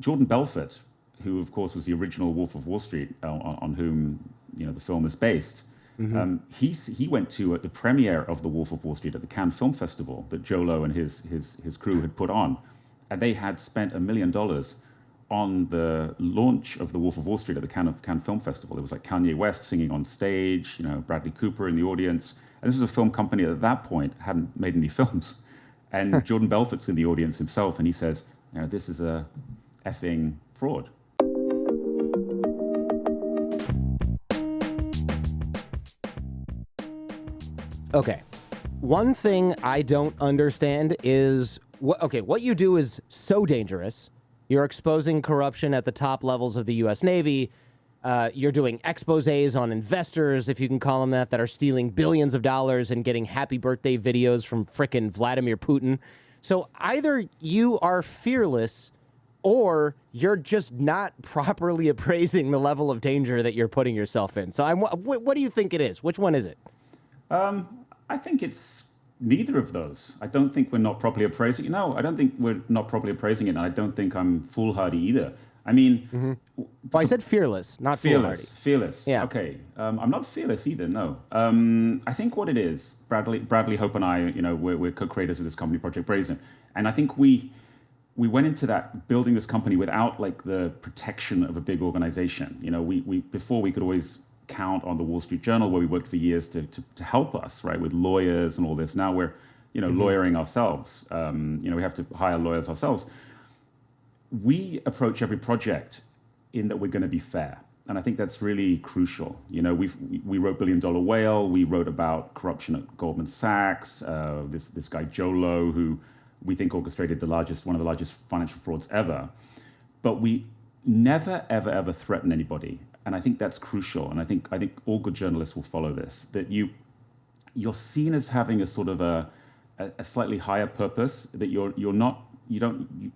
Jordan Belfort, who of course was the original Wolf of Wall Street, on whom the film is based. He went to the premiere of The Wolf of Wall Street at the Cannes Film Festival that Jho Low and his crew had put on, and they had spent $1 million on the launch of The Wolf of Wall Street at the Cannes Film Festival. It was like Kanye West singing on stage, Bradley Cooper in the audience, and this was a film company that at that point hadn't made any films, and Jordan Belfort's in the audience himself, and he says, this is a effing fraud. Okay. One thing I don't understand is, what you do is so dangerous. You're exposing corruption at the top levels of the U.S. Navy. You're doing exposés on investors, if you can call them that are stealing billions of dollars and getting happy birthday videos from frickin' Vladimir Putin. So either you are fearless or you're just not properly appraising the level of danger that you're putting yourself in. So what do you think it is? Which one is it? I think it's neither of those. I don't think we're not properly appraising it. No, I don't think we're not properly appraising it, and I don't think I'm foolhardy either. I mean... Well, I said fearless, not foolhardy. Fearless. Yeah. Okay. I'm not fearless either, no. I think what it is, Bradley Hope and I, we're co-creators of this company, Project Brazen, and I think we went into that building this company without like the protection of a big organization. We before we could always count on the Wall Street Journal, where we worked for years to help us, right, with lawyers and all this. Now we're, lawyering ourselves. We have to hire lawyers ourselves. We approach every project in that we're going to be fair, and I think that's really crucial. We wrote Billion Dollar Whale. We wrote about corruption at Goldman Sachs. This guy Jho Low, who we think orchestrated one of the largest financial frauds ever. But we never, ever, ever threaten anybody. And I think that's crucial. And I think all good journalists will follow this, that you're seen as having a sort of a slightly higher purpose, that you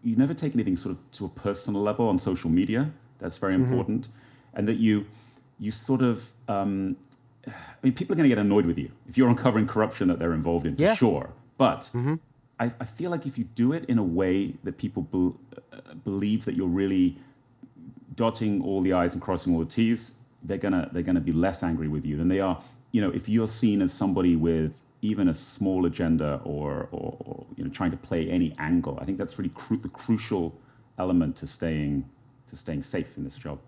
never take anything sort of to a personal level on social media. That's very important. And that you sort of, people are going to get annoyed with you if you're uncovering corruption that they're involved in, for sure. But I feel like if you do it in a way that people believe that you're really dotting all the I's and crossing all the T's, they're gonna be less angry with you than they are, if you're seen as somebody with even a small agenda or trying to play any angle. I think that's really the crucial element to staying safe in this job.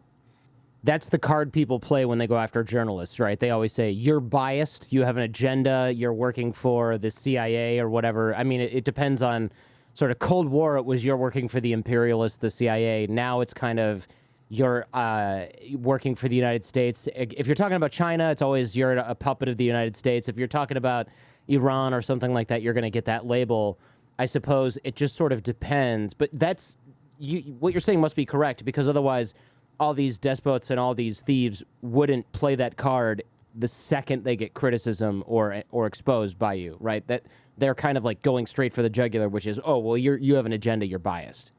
That's the card people play when they go after journalists, right? They always say, you're biased, you have an agenda, you're working for the CIA or whatever. I mean, it depends on sort of Cold War. It was you're working for the imperialists, the CIA. Now it's kind of you're working for the United States. If you're talking about China, it's always you're a puppet of the United States. If you're talking about Iran or something like that, you're going to get that label. I suppose it just sort of depends. But what you're saying must be correct, because otherwise all these despots and all these thieves wouldn't play that card the second they get criticism or exposed by you, right? That they're kind of like going straight for the jugular, which is, oh, well, you have an agenda, you're biased.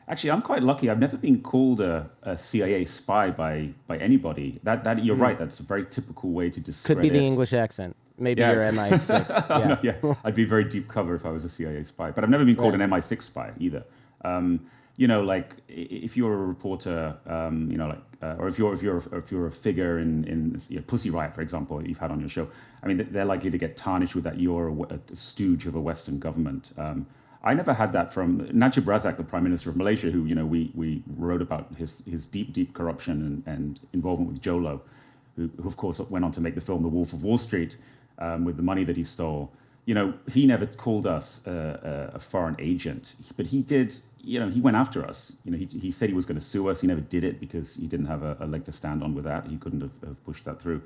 Actually, I'm quite lucky. I've never been called a CIA spy by anybody. That you're right. That's a very typical way to discredit. Could be the English accent. Maybe you're MI6. Yeah. No, I'd be very deep cover if I was a CIA spy. But I've never been called an MI6 spy either. Like if you're a reporter, or if you're a figure in Pussy Riot, for example, you've had on your show. I mean, they're likely to get tarnished with that you're a stooge of a Western government. I never had that from Najib Razak, the Prime Minister of Malaysia, who we wrote about his deep corruption and involvement with Jho Low, who of course went on to make the film The Wolf of Wall Street with the money that he stole. He never called us a foreign agent, but he did. He went after us. He said he was going to sue us. He never did it because he didn't have a leg to stand on with that. He couldn't have pushed that through.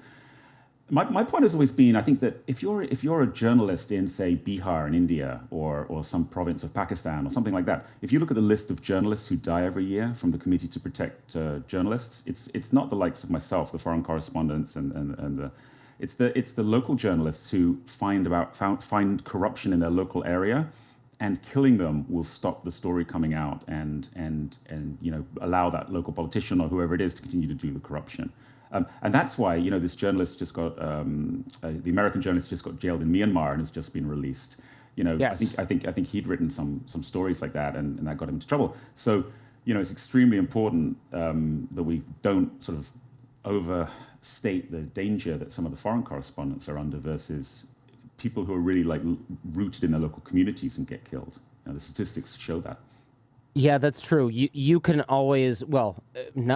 My point has always been, I think that if you're a journalist in, say, Bihar in India or some province of Pakistan or something like that, if you look at the list of journalists who die every year from the Committee to Protect Journalists, it's not the likes of myself, the foreign correspondents, it's the local journalists who find corruption in their local area, and killing them will stop the story coming out and allow that local politician or whoever it is to continue to do the corruption. And that's why, this journalist just got, the American journalist just got jailed in Myanmar and has just been released. Yes. I think he'd written some stories like that, and that got him into trouble. So, it's extremely important that we don't sort of overstate the danger that some of the foreign correspondents are under versus people who are really like rooted in their local communities and get killed. The statistics show that. Yeah, that's true. You can always, well,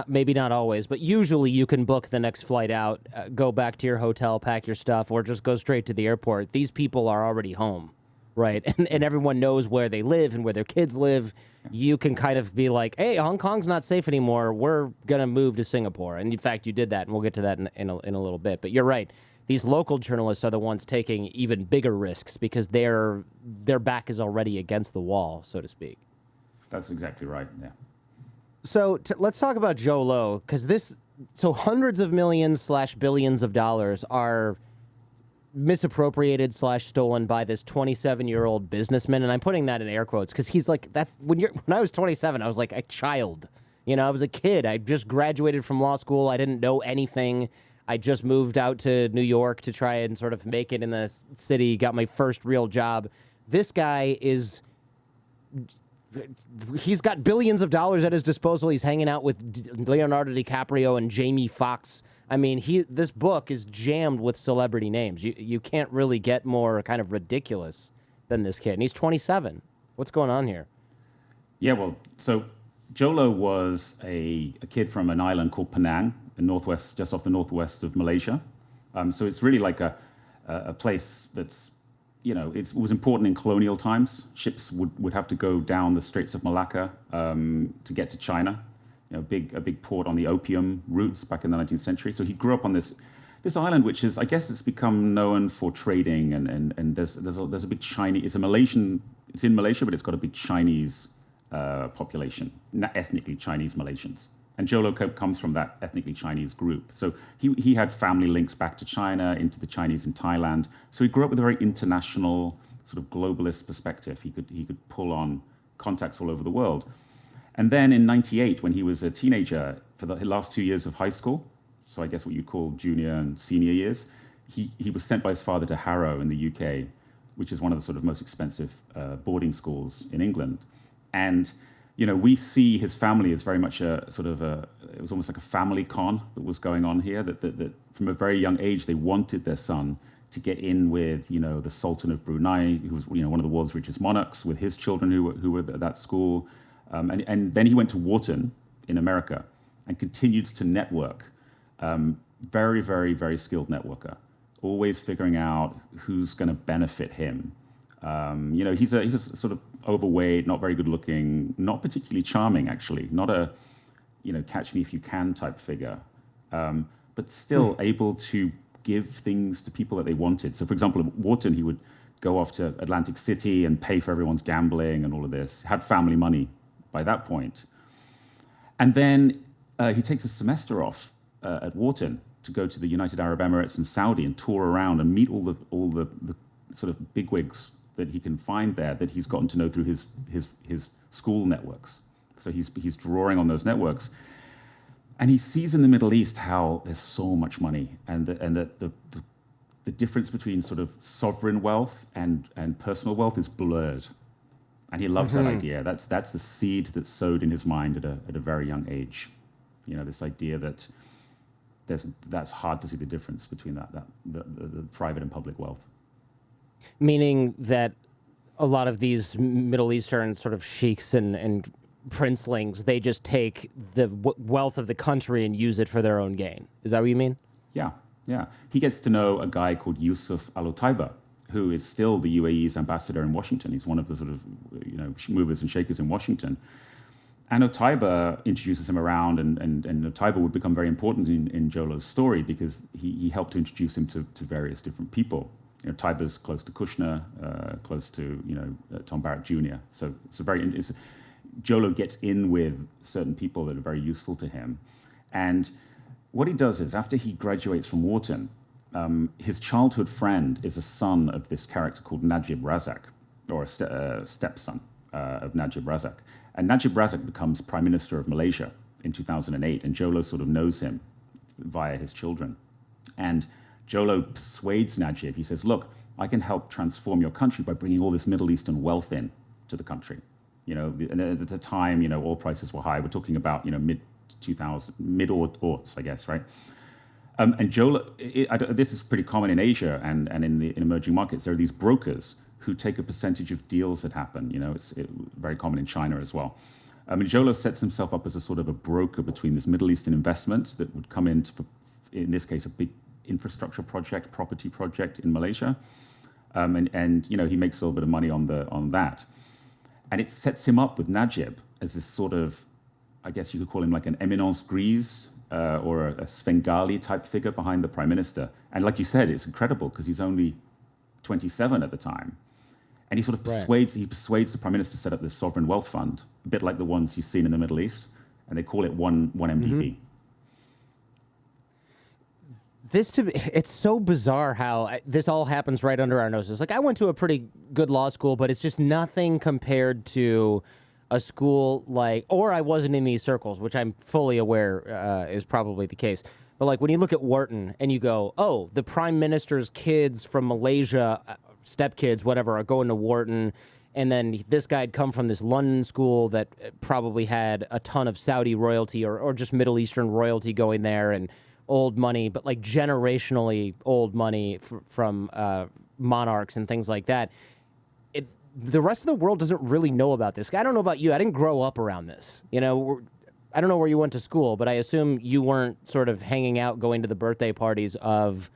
maybe not always, but usually you can book the next flight out, go back to your hotel, pack your stuff, or just go straight to the airport. These people are already home, right? And everyone knows where they live and where their kids live. You can kind of be like, hey, Hong Kong's not safe anymore. We're going to move to Singapore. And in fact, you did that, and we'll get to that in a little bit. But you're right. These local journalists are the ones taking even bigger risks because their back is already against the wall, so to speak. That's exactly right, yeah. So let's talk about Jho Low, because hundreds of millions / billions of dollars are misappropriated / stolen by this 27-year-old businessman, and I'm putting that in air quotes because he's like that. When I was 27, I was like a child. I was a kid. I just graduated from law school. I didn't know anything. I just moved out to New York to try and sort of make it in the city. Got my first real job. This guy he's got billions of dollars at his disposal. He's hanging out with Leonardo DiCaprio and Jamie Foxx. I mean, this book is jammed with celebrity names. You can't really get more kind of ridiculous than this kid. And he's 27. What's going on here? Yeah, well, so Jho Low was a kid from an island called Penang, in northwest, just off the northwest of Malaysia. So it's really like a place that's, it was important in colonial times. Ships would have to go down the Straits of Malacca to get to China. A big port on the opium routes back in the 19th century. So he grew up on this island, which is, I guess, it's become known for trading, and there's a big Chinese. It's in Malaysia, but it's got a big Chinese population, ethnically Chinese Malaysians. And Jho Low comes from that ethnically Chinese group. So he had family links back to China, into the Chinese in Thailand. So he grew up with a very international, sort of globalist perspective. He could pull on contacts all over the world. And then in '98, when he was a teenager, for the last 2 years of high school, so I guess what you'd call junior and senior years, he was sent by his father to Harrow in the UK, which is one of the sort of most expensive boarding schools in England. And we see his family as very much it was almost like a family con that was going on here, that from a very young age, they wanted their son to get in with, the Sultan of Brunei, who was, one of the world's richest monarchs, with his children who were at that school. And then he went to Wharton in America and continued to network. Very, very, very skilled networker, always figuring out who's going to benefit him. He's a sort of overweight, not very good looking, not particularly charming, actually, not a, catch me if you can type figure, but still able to give things to people that they wanted. So, for example, at Wharton, he would go off to Atlantic City and pay for everyone's gambling and all of this, had family money by that point. And then he takes a semester off at Wharton to go to the United Arab Emirates and Saudi and tour around and meet all the sort of bigwigs that he can find there, that he's gotten to know through his school networks. So he's drawing on those networks. And he sees in the Middle East how there's so much money, and that the difference between sort of sovereign wealth and personal wealth is blurred. And he loves that idea. That's the seed that's sowed in his mind at a very young age. This idea that that's hard to see the difference between the private and public wealth. Meaning that a lot of these Middle Eastern sort of sheiks and princelings, they just take the wealth of the country and use it for their own gain. Is that what you mean? Yeah. He gets to know a guy called Yusuf Al-Otaiba, who is still the UAE's ambassador in Washington. He's one of the sort of movers and shakers in Washington. And Otaiba introduces him around, and Otaiba would become very important in Jho Low's story because he helped to introduce him to various different people. Otaiba's close to Kushner, close to Tom Barrett Jr. So Jho Low gets in with certain people that are very useful to him. And what he does is, after he graduates from Wharton, his childhood friend is a son of this character called Najib Razak, or a stepson of Najib Razak. And Najib Razak becomes Prime Minister of Malaysia in 2008, and Jho Low sort of knows him via his children. And Jho Low persuades Najib. He says, look, I can help transform your country by bringing all this Middle Eastern wealth in to the country. And at the time, oil prices were high. We're talking about, mid-aughts, I guess, right? And Jho Low, this is pretty common in Asia and in emerging markets. There are these brokers who take a percentage of deals that happen. It's very common in China as well. Jho Low sets himself up as a sort of a broker between this Middle Eastern investment that would come in, in this case, a big infrastructure project, property project in Malaysia. And he makes a little bit of money on that. And it sets him up with Najib as this sort of, I guess you could call him like an éminence grise, or a Svengali type figure behind the prime minister. And like you said, it's incredible because he's only 27 at the time. And he sort of persuades the prime minister to set up this sovereign wealth fund, a bit like the ones he's seen in the Middle East. And they call it one MDB. It's so bizarre how this all happens right under our noses. Like, I went to a pretty good law school, but it's just nothing compared to a school or I wasn't in these circles, which I'm fully aware is probably the case. But like when you look at Wharton and you go, oh, the prime minister's kids from Malaysia, stepkids, whatever, are going to Wharton. And then this guy had come from this London school that probably had a ton of Saudi royalty or just Middle Eastern royalty going there and old money, but like generationally old money from monarchs and things like that. The rest of the world doesn't really know about this. I don't know about you. I didn't grow up around this. I don't know where you went to school, but I assume you weren't sort of hanging out, going to the birthday parties of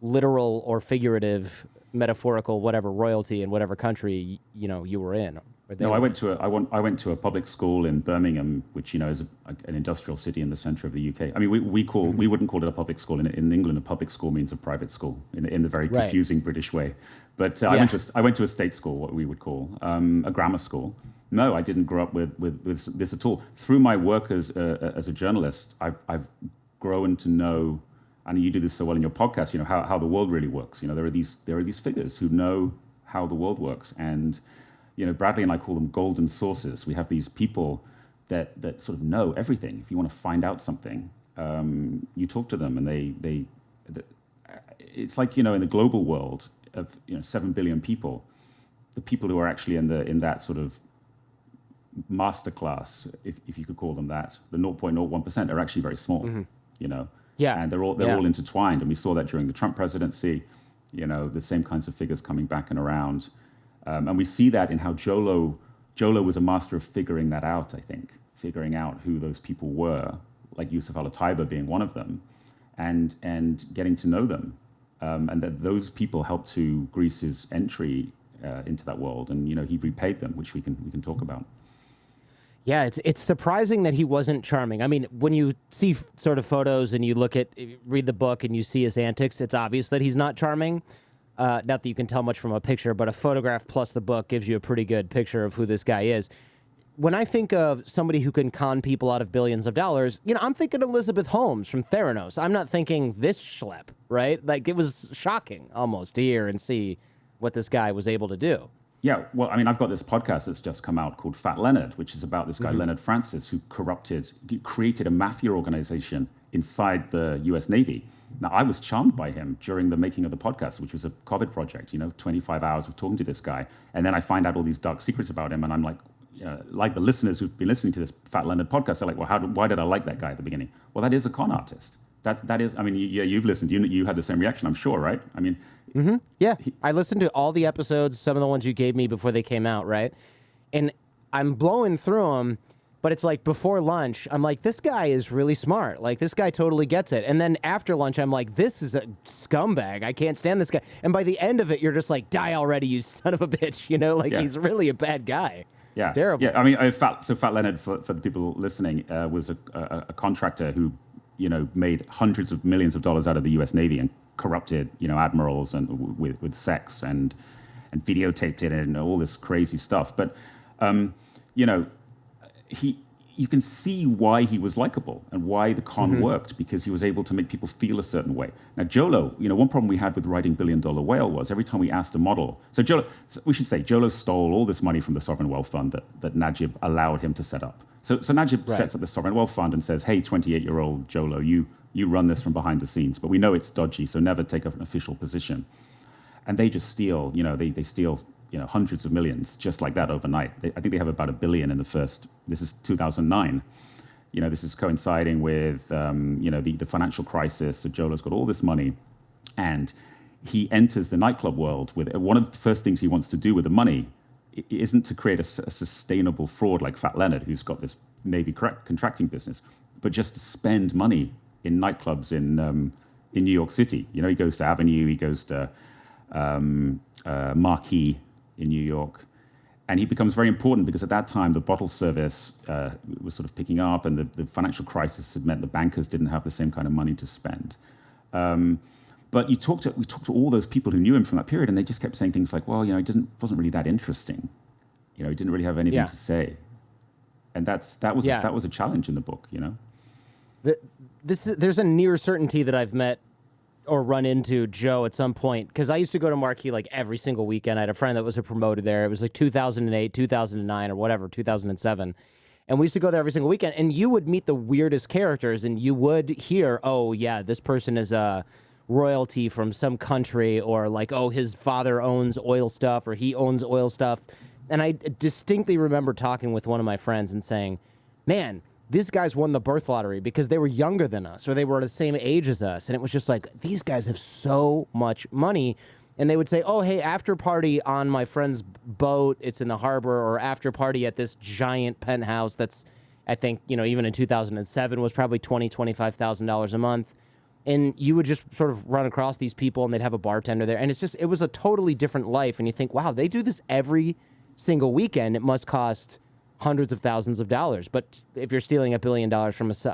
literal or figurative, metaphorical, whatever royalty in whatever country you were in. No, I went to a public school in Birmingham, which is an industrial city in the center of the UK. I mean, we wouldn't call it a public school in England. A public school means a private school in the very confusing British way. But I went to a state school, what we would call a grammar school. No, I didn't grow up with this at all. Through my work as a journalist, I've grown to know, and you do this so well in your podcast, how the world really works. There are these figures who know how the world works, and Bradley and I call them golden sources. We have these people that sort of know everything. If you want to find out something, you talk to them, and it's like, in the global world of 7 billion people, the people who are actually in that sort of masterclass, if you could call them that, the 0.01% are actually very small, Yeah. And they're all intertwined. And we saw that during the Trump presidency, the same kinds of figures coming back and around. And we see that in how Jho Low was a master of figuring that out, I think, figuring out who those people were, like Yusuf Al-Taiba being one of them, and getting to know them. And that those people helped to grease his entry into that world. And, he repaid them, which we can talk about. Yeah, it's surprising that he wasn't charming. I mean, when you see sort of photos and you read the book and you see his antics, it's obvious that he's not charming. Not that you can tell much from a picture, but a photograph plus the book gives you a pretty good picture of who this guy is. When I think of somebody who can con people out of billions of dollars, I'm thinking Elizabeth Holmes from Theranos. I'm not thinking this schlep, right? Like, it was shocking almost to hear and see what this guy was able to do. Yeah, well, I mean, I've got this podcast that's just come out called Fat Leonard, which is about this guy, Leonard Francis, who created a mafia organization inside the US Navy. Now, I was charmed by him during the making of the podcast, which was a COVID project, 25 hours of talking to this guy. And then I find out all these dark secrets about him. And I'm like the listeners who've been listening to this Fat Leonard podcast, they're like, well, why did I like that guy at the beginning? Well, that is a con artist. That is, I mean, you've listened, you had the same reaction, I'm sure, right? I mean, yeah, I listened to all the episodes, some of the ones you gave me before they came out, right? And I'm blowing through them, but it's like before lunch, I'm like, this guy is really smart. Like, this guy totally gets it. And then after lunch, I'm like, this is a scumbag. I can't stand this guy. And by the end of it, you're just like, die already, you son of a bitch. He's really a bad guy. Yeah, terrible. Yeah, I mean, Fat Leonard, for the people listening, was a contractor who, made hundreds of millions of dollars out of the U.S. Navy and corrupted, admirals and with sex and videotaped it and all this crazy stuff. But, you can see why he was likable and why the con worked, because he was able to make people feel a certain way. Now, Jho Low, one problem we had with writing Billion Dollar Whale was every time we asked a model. So we should say Jho Low stole all this money from the sovereign wealth fund that Najib allowed him to set up. So Najib sets up the sovereign wealth fund and says, hey, 28-year-old Jho Low, you run this from behind the scenes, but we know it's dodgy, so never take an official position. And they just steal, they steal hundreds of millions just like that overnight. I think they have about $1 billion in the first. This is 2009. This is coinciding with the financial crisis. So Jho Low's got all this money, and he enters the nightclub world with one of the first things he wants to do with the money isn't to create a sustainable fraud like Fat Leonard, who's got this Navy contracting business, but just to spend money in nightclubs in New York City. He goes to Avenue, he goes to Marquee in New York, and he becomes very important because at that time the bottle service was sort of picking up, and the financial crisis had meant the bankers didn't have the same kind of money to spend. But we talked to all those people who knew him from that period, and they just kept saying things like, "Well, he wasn't really that interesting. He didn't really have anything to say," and that was a challenge in the book. There's a near certainty that I've met or run into Joe at some point, because I used to go to Marquee like every single weekend. I had a friend that was a promoter there. It was like 2008, 2009, or whatever, 2007. And we used to go there every single weekend, and you would meet the weirdest characters, and you would hear, oh, yeah, this person is a royalty from some country, or like, oh, his father owns oil stuff, or he owns oil stuff. And I distinctly remember talking with one of my friends and saying, man, these guys won the birth lottery because they were younger than us, or they were the same age as us. And it was just like, these guys have so much money. And they would say, oh, hey, after party on my friend's boat, it's in the harbor, or after party at this giant penthouse that's, I think, even in 2007 was probably $20,000, $25,000 a month. And you would just sort of run across these people, and they'd have a bartender there. And it was a totally different life. And you think, wow, they do this every single weekend. It must cost hundreds of thousands of dollars. But if you're stealing $1 billion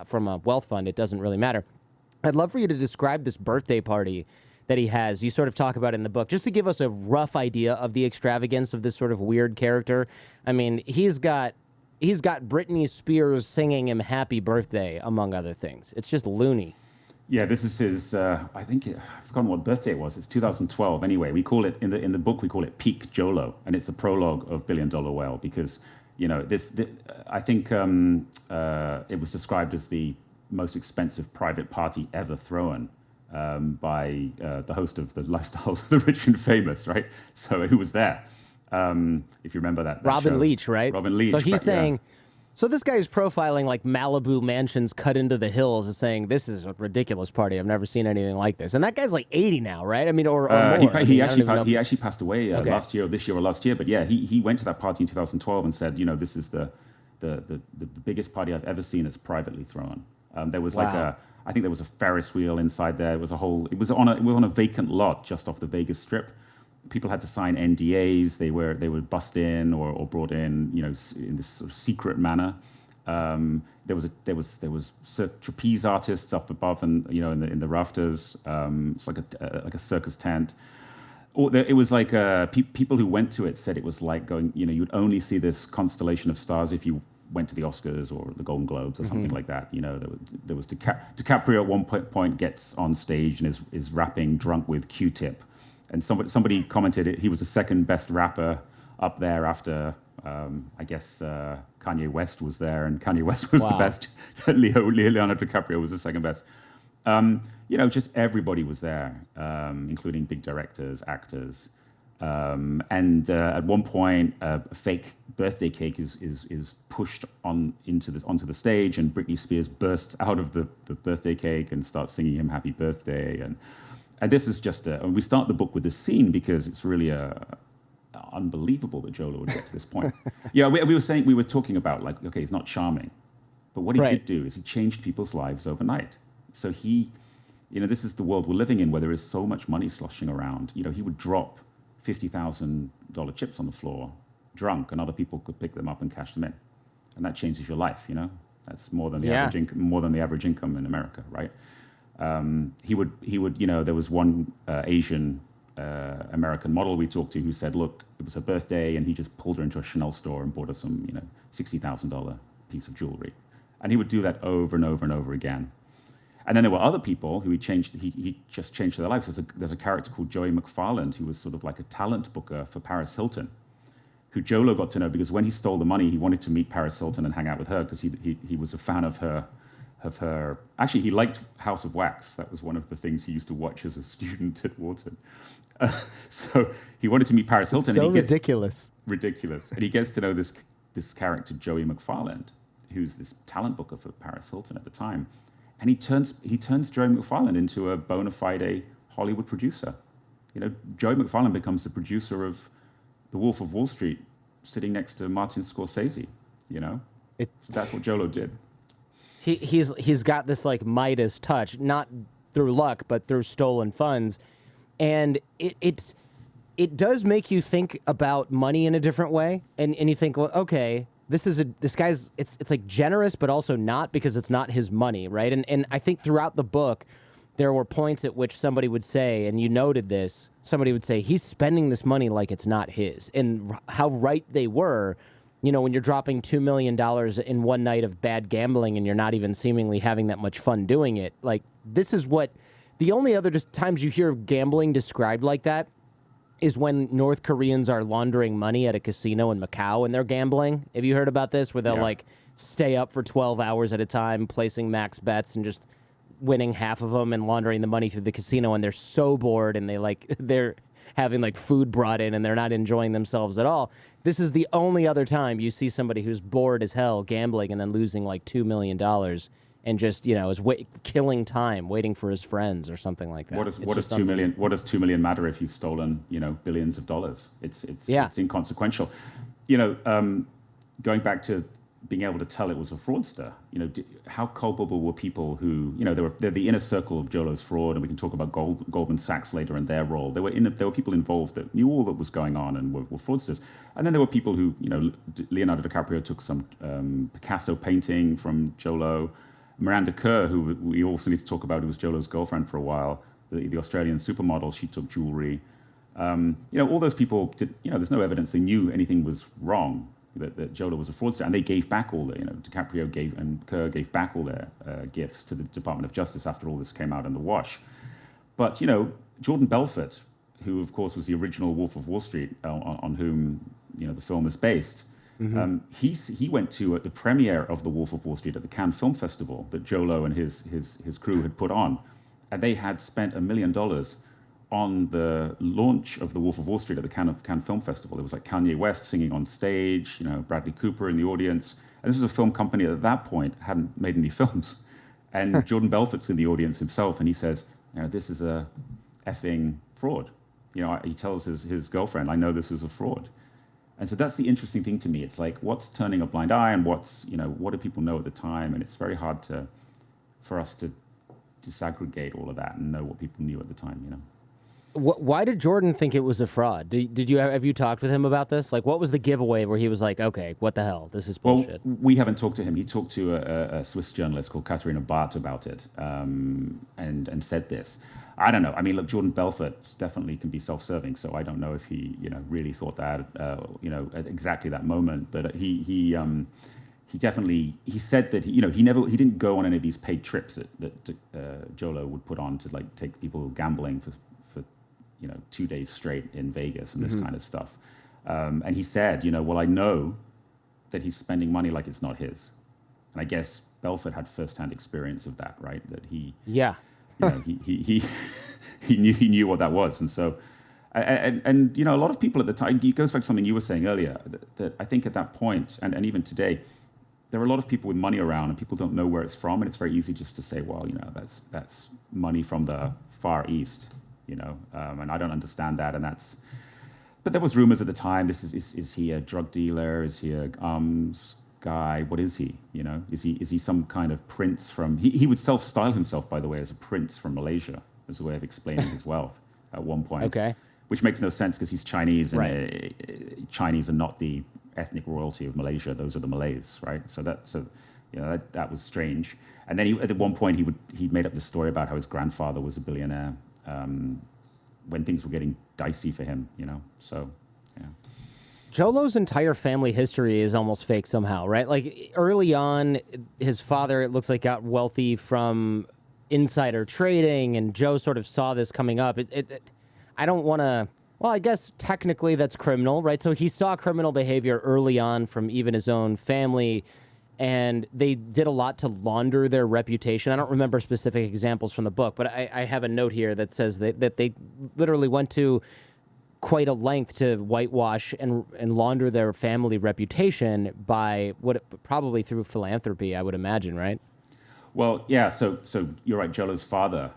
from a wealth fund, it doesn't really matter. I'd love for you to describe this birthday party that he has. You sort of talk about it in the book, just to give us a rough idea of the extravagance of this sort of weird character. I mean, he's got Britney Spears singing him happy birthday, among other things. It's just loony. Yeah, this is his. I think I've forgotten what birthday it was. It's 2012. Anyway, we call it in the book. We call it Peak Jho Low, and it's the prologue of $1 Billion Whale because I think it was described as the most expensive private party ever thrown by the host of the Lifestyles of the Rich and Famous, right? So who was there? If you remember that Robin show. Leach, right? Robin Leach. So he's saying. Yeah. So this guy is profiling like Malibu mansions cut into the hills and saying, this is a ridiculous party. I've never seen anything like this. And that guy's like 80 now, right? I mean, or more. He actually passed away last year, or this year, or last year. But yeah, he went to that party in 2012 and said, this is the biggest party I've ever seen that's privately thrown. There was I think there was a Ferris wheel inside there. It was on a vacant lot just off the Vegas Strip. People had to sign NDAs. They were bussed in or brought in, in this sort of secret manner. There was trapeze artists up above and in the rafters. It's like a circus tent. It was like people who went to it said it was like going. You'd only see this constellation of stars if you went to the Oscars or the Golden Globes or something like that. There was DiCaprio at one point gets on stage and is rapping drunk with Q-Tip. And somebody commented he was the second best rapper up there after, I guess, Kanye West was there, and Kanye West was the best. Leonardo DiCaprio was the second best. Just everybody was there, including big directors, actors. And at one point, a fake birthday cake is pushed onto the stage, and Britney Spears bursts out of the birthday cake and starts singing him happy birthday. And this is just we start the book with this scene because it's really unbelievable that Jho Low would get to this point. We were talking about like, okay, he's not charming, but what he did do is he changed people's lives overnight. So this is the world we're living in where there is so much money sloshing around. He would drop $50,000 chips on the floor, drunk, and other people could pick them up and cash them in, and that changes your life. That's more than the average income in America, right? He would, there was one Asian American model we talked to who said, look, it was her birthday, and he just pulled her into a Chanel store and bought her some, $60,000 piece of jewelry. And he would do that over and over and over again. And then there were other people who he just changed their lives. There's a character called Joey McFarland, who was sort of like a talent booker for Paris Hilton, who Jho Low got to know because when he stole the money, he wanted to meet Paris Hilton and hang out with her because he was a fan of her of her. Actually, he liked House of Wax. That was one of the things he used to watch as a student at Wharton. So he wanted to meet Paris Hilton. So and he gets, ridiculous. Ridiculous. And he gets to know this character, Joey McFarland, who's this talent booker for Paris Hilton at the time. And he turns Joey McFarland into a bona fide Hollywood producer. You know, Joey McFarland becomes the producer of The Wolf of Wall Street, sitting next to Martin Scorsese. You know, so that's what Jho Low did. He's got this like Midas touch, not through luck, but through stolen funds, and it does make you think about money in a different way, and you think, well, okay, this guy's it's like generous, but also not, because it's not his money, right? And I think throughout the book, there were points at which somebody would say, and you noted this, somebody would say, he's spending this money like it's not his, and how right they were. You know, when you're dropping $2 million in one night of bad gambling and you're not even seemingly having that much fun doing it, like, this is what the only other times you hear gambling described like that is when North Koreans are laundering money at a casino in Macau and they're gambling. Have you heard about this? Where they'll like stay up for 12 hours at a time, placing max bets and just winning half of them and laundering the money through the casino, and they're so bored and they're having like food brought in and they're not enjoying themselves at all. This is the only other time you see somebody who's bored as hell gambling and then losing like $2 million and just, you know, is killing time waiting for his friends or something like that. What does $2 million matter if you've stolen, you know, billions of dollars? It's inconsequential. You know, going back to being able to tell it was a fraudster, you know, how culpable were people who, you know, they're the inner circle of Jho Low's fraud, and we can talk about Goldman Sachs later and their role. There were people involved that knew all that was going on and were fraudsters. And then there were people who, you know, Leonardo DiCaprio took some Picasso painting from Jho Low. Miranda Kerr, who we also need to talk about, who was Jho Low's girlfriend for a while, the Australian supermodel, she took jewelry. You know, all those people did, you know, there's no evidence they knew anything was wrong, that Jho Low was a fraudster, and they gave back all the, you know, DiCaprio and Kerr gave back all their gifts to the Department of Justice after all this came out in the wash. But, you know, Jordan Belfort, who of course was the original Wolf of Wall Street, on whom, you know, the film is based, he went to the premiere of The Wolf of Wall Street at the Cannes Film Festival that Jho Low and his crew had put on, and they had spent $1 million on the launch of The Wolf of Wall Street at the Cannes Film Festival. There was like Kanye West singing on stage, you know, Bradley Cooper in the audience. And this was a film company that at that point hadn't made any films. And Jordan Belfort's in the audience himself, and he says, you know, this is a effing fraud. You know, he tells his girlfriend, I know this is a fraud. And so that's the interesting thing to me. It's like, what's turning a blind eye, and what's, you know, what do people know at the time? And it's very hard for us to disaggregate all of that and know what people knew at the time, you know. Why did Jordan think it was a fraud? Have you talked with him about this? Like, what was the giveaway where he was like, okay, what the hell? This is bullshit. Well, we haven't talked to him. He talked to a Swiss journalist called Katharina Barth about it, and said this. I don't know. I mean, look, Jordan Belfort definitely can be self-serving, so I don't know if he, you know, really thought that, you know, at exactly that moment. But he definitely, he said that he didn't go on any of these paid trips that Jho Low would put on to like take people gambling for you know, 2 days straight in Vegas and this kind of stuff. And he said, you know, well, I know that he's spending money like it's not his. And I guess Belfort had firsthand experience of that, right? That he, you know, he knew what that was. And so, and you know, a lot of people at the time, it goes back to something you were saying earlier, that I think at that point, and even today, there are a lot of people with money around and people don't know where it's from. And it's very easy just to say, well, you know, that's money from the Far East. You know, and I don't understand that, and that's. But there was rumors at the time. Is he a drug dealer? Is he a arms guy? What is he? You know, is he some kind of prince from? He would self-style himself, by the way, as a prince from Malaysia, as a way of explaining his wealth at one point. Okay. Which makes no sense because he's Chinese, and right. Chinese are not the ethnic royalty of Malaysia. Those are the Malays, right? So you know, that was strange. And then at one point he made up this story about how his grandfather was a billionaire. When things were getting dicey for him, you know, so, yeah. Jho Low's entire family history is almost fake somehow, right? Like, early on, his father, it looks like, got wealthy from insider trading, and Joe sort of saw this coming up. I don't want to, well, I guess technically that's criminal, right? So he saw criminal behavior early on from even his own family, and they did a lot to launder their reputation. I don't remember specific examples from the book, but I have a note here that says that they literally went to quite a length to whitewash and launder their family reputation by probably through philanthropy, I would imagine, right? Well, yeah. So you're right. Jho Low's father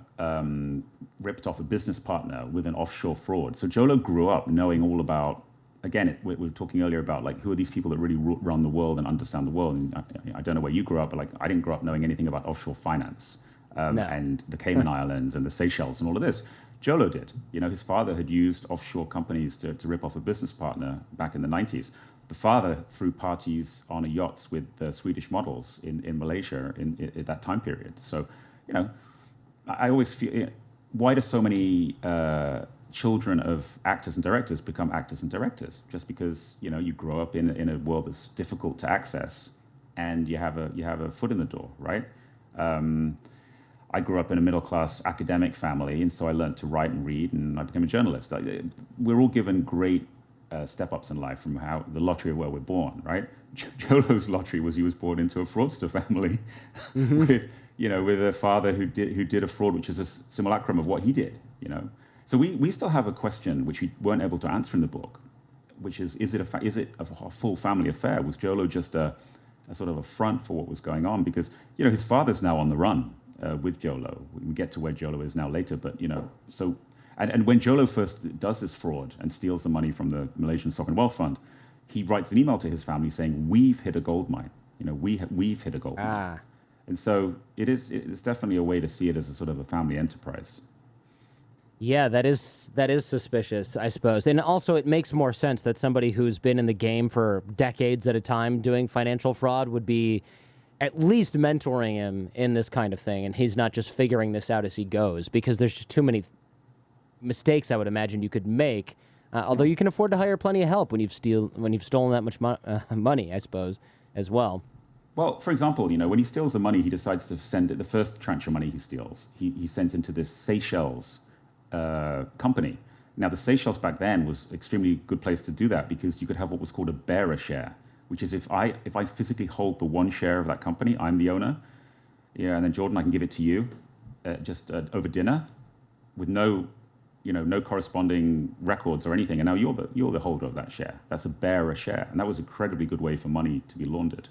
ripped off a business partner with an offshore fraud. So Jho Low grew up knowing all about. Again, we were talking earlier about like who are these people that really run the world and understand the world. And I don't know where you grew up, but like I didn't grow up knowing anything about offshore finance No. and the Cayman Islands and the Seychelles and all of this. Jho Low did. His father had used offshore companies to rip off a business partner back in the 90s. The father threw parties on yachts with Swedish models in Malaysia in that time period. So, I always feel, why do so many children of actors and directors become actors and directors? Just because you grow up in a world that's difficult to access, and you have a foot in the door, right? I grew up in a middle class academic family, and so I learned to write and read, and I became a journalist. We're all given great step ups in life from how the lottery of where we're born, right? Jho Low's lottery was he was born into a fraudster family with a father who did a fraud, which is a simulacrum of what he did. So we still have a question which we weren't able to answer in the book, which is it a full family affair? Was Jho Low just a sort of a front for what was going on? Because his father's now on the run with Jho Low. We get to where Jho Low is now later, but so and when Jho Low first does this fraud and steals the money from the Malaysian Sovereign Wealth Fund, he writes an email to his family saying, "We've hit a gold mine. We've hit a gold mine." And so it's definitely a way to see it as a sort of a family enterprise. Yeah, that is suspicious, I suppose. And also it makes more sense that somebody who's been in the game for decades at a time doing financial fraud would be at least mentoring him in this kind of thing, and he's not just figuring this out as he goes, because there's just too many mistakes I would imagine you could make. Although you can afford to hire plenty of help when you've stolen that much money, I suppose, as well. Well, for example, when he steals the money, he decides to send it. The first tranche of money he steals, he sends into this Seychelles company. Now, the Seychelles back then was extremely good place to do that because you could have what was called a bearer share, which is if I physically hold the one share of that company, I'm the owner. Yeah, and then Jordan, I can give it to you just over dinner with no corresponding records or anything. And now you're the holder of that share. That's a bearer share, and that was an incredibly good way for money to be laundered.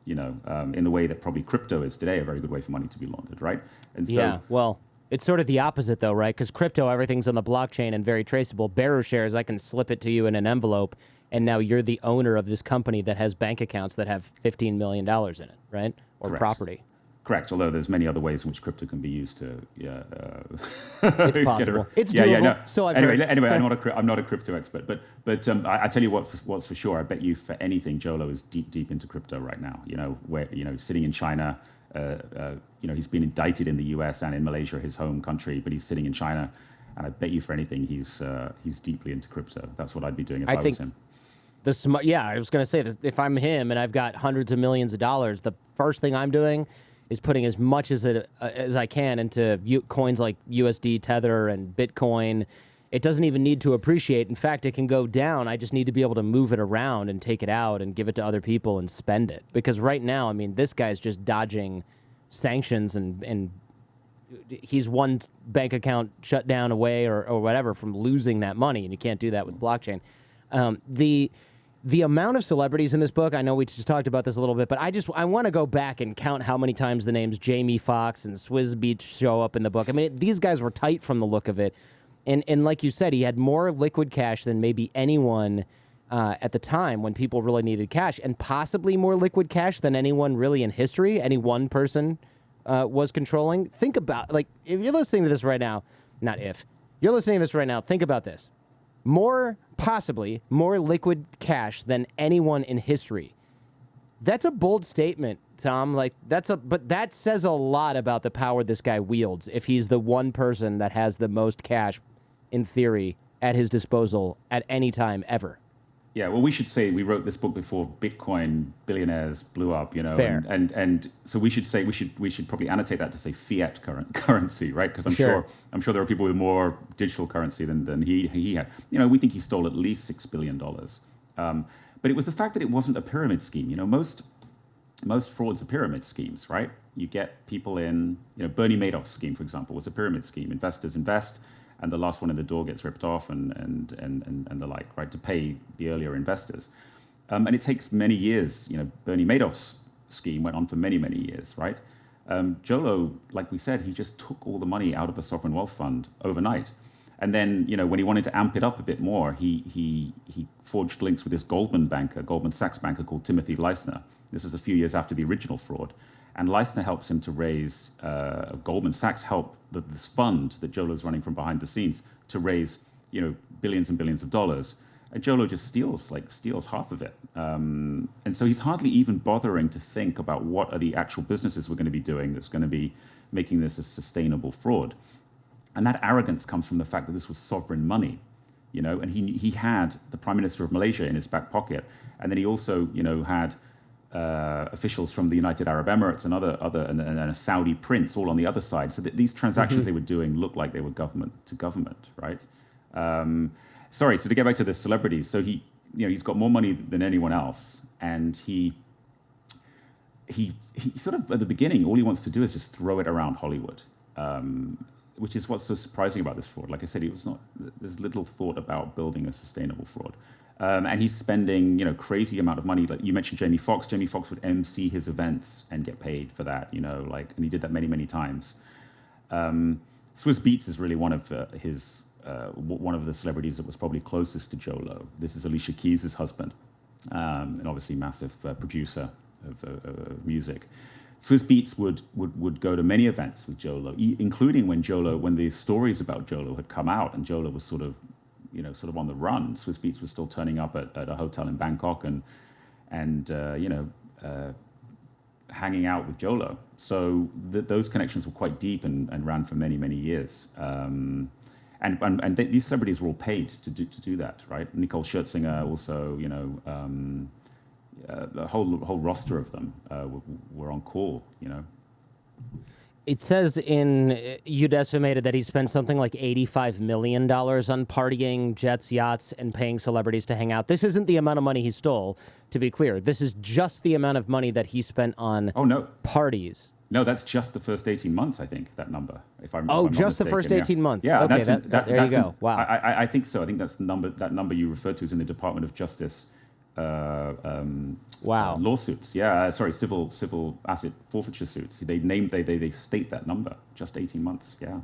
In the way that probably crypto is today, a very good way for money to be laundered, right? And so, yeah, well, it's sort of the opposite, though, right? Because crypto, everything's on the blockchain and very traceable. Bearer shares, I can slip it to you in an envelope, and now you're the owner of this company that has bank accounts that have $15 million in it, right? Or correct. Property. Correct. Although there's many other ways in which crypto can be used to, it's possible. It's doable. No. So anyway, I'm not a crypto expert, but I tell you what's for sure. I bet you for anything, Jho Low is deep into crypto right now. Where sitting in China. He's been indicted in the U.S. and in Malaysia, his home country, but he's sitting in China, and I bet you for anything he's deeply into crypto. That's what I'd be doing if I was him. I was going to say that if I'm him and I've got hundreds of millions of dollars, the first thing I'm doing is putting as much as I can into coins like USD, Tether, and Bitcoin. It doesn't even need to appreciate. In fact, it can go down. I just need to be able to move it around and take it out and give it to other people and spend it. Because right now, I mean, this guy's just dodging sanctions and he's one bank account shut down away or whatever from losing that money, and you can't do that with blockchain. The amount of celebrities in this book, I know we just talked about this a little bit, but I want to go back and count how many times the names Jamie Foxx and Swizz Beatz show up in the book. I mean, these guys were tight from the look of it. And like you said, he had more liquid cash than maybe anyone at the time when people really needed cash, and possibly more liquid cash than anyone really in history, any one person was controlling. Think about, if you're listening to this right now, you're listening to this right now, think about this. Possibly more liquid cash than anyone in history. That's a bold statement, Tom. But that says a lot about the power this guy wields if he's the one person that has the most cash, in theory, at his disposal at any time ever. Yeah, well, we should say we wrote this book before Bitcoin billionaires blew up, Fair. And so we should say we should probably annotate that to say fiat currency, right? Because I'm sure there are people with more digital currency than he had. We think he stole at least $6 billion. But it was the fact that it wasn't a pyramid scheme. most frauds are pyramid schemes, right? You get people in, Bernie Madoff's scheme, for example, was a pyramid scheme. Investors invest, and the last one in the door gets ripped off, and the like, right, to pay the earlier investors. And it takes many years. Bernie Madoff's scheme went on for many, many years, right? Jho Low, like we said, he just took all the money out of a sovereign wealth fund overnight. And then, when he wanted to amp it up a bit more, he forged links with this Goldman Sachs banker called Timothy Leissner. This is a few years after the original fraud. And Leissner helps him to raise, Goldman Sachs help this fund that Jho Low's running from behind the scenes to raise, billions and billions of dollars. And Jho Low just steals half of it. And so he's hardly even bothering to think about what are the actual businesses we're going to be doing that's going to be making this a sustainable fraud. And that arrogance comes from the fact that this was sovereign money, and he had the Prime Minister of Malaysia in his back pocket. And then he also, had officials from the United Arab Emirates and and a Saudi prince all on the other side. So these transactions they were doing looked like they were government to government, right? So to get back to the celebrities, so he's got more money than anyone else, and he sort of at the beginning, all he wants to do is just throw it around Hollywood, which is what's so surprising about this fraud. Like I said, there's little thought about building a sustainable fraud. And he's spending, crazy amount of money. Like you mentioned Jamie Foxx. Jamie Foxx would MC his events and get paid for that, and he did that many, many times. Swizz Beatz is really one of the celebrities that was probably closest to Jho Low. This is Alicia Keys' husband, and obviously massive producer of music. Swizz Beatz would go to many events with Jho Low, including when the stories about Jho Low had come out and Jho Low was sort of on the run. Swizz Beatz was still turning up at a hotel in Bangkok and hanging out with Jho Low. So those connections were quite deep and ran for many, many years. These celebrities were all paid to do that, right? Nicole Scherzinger also, the whole roster of them were on call, It says you'd estimated that he spent something like $85 million on partying, jets, yachts, and paying celebrities to hang out. This isn't the amount of money he stole, to be clear. This is just the amount of money that he spent on parties. No, that's just the first 18 months, I think, that number, if I'm just the first 18 months. Yeah, okay, there you go. Wow. I think so. I think that's the number. That number you referred to is in the Department of Justice lawsuits. Yeah, civil asset forfeiture suits. They state that number, just 18 months. Yeah.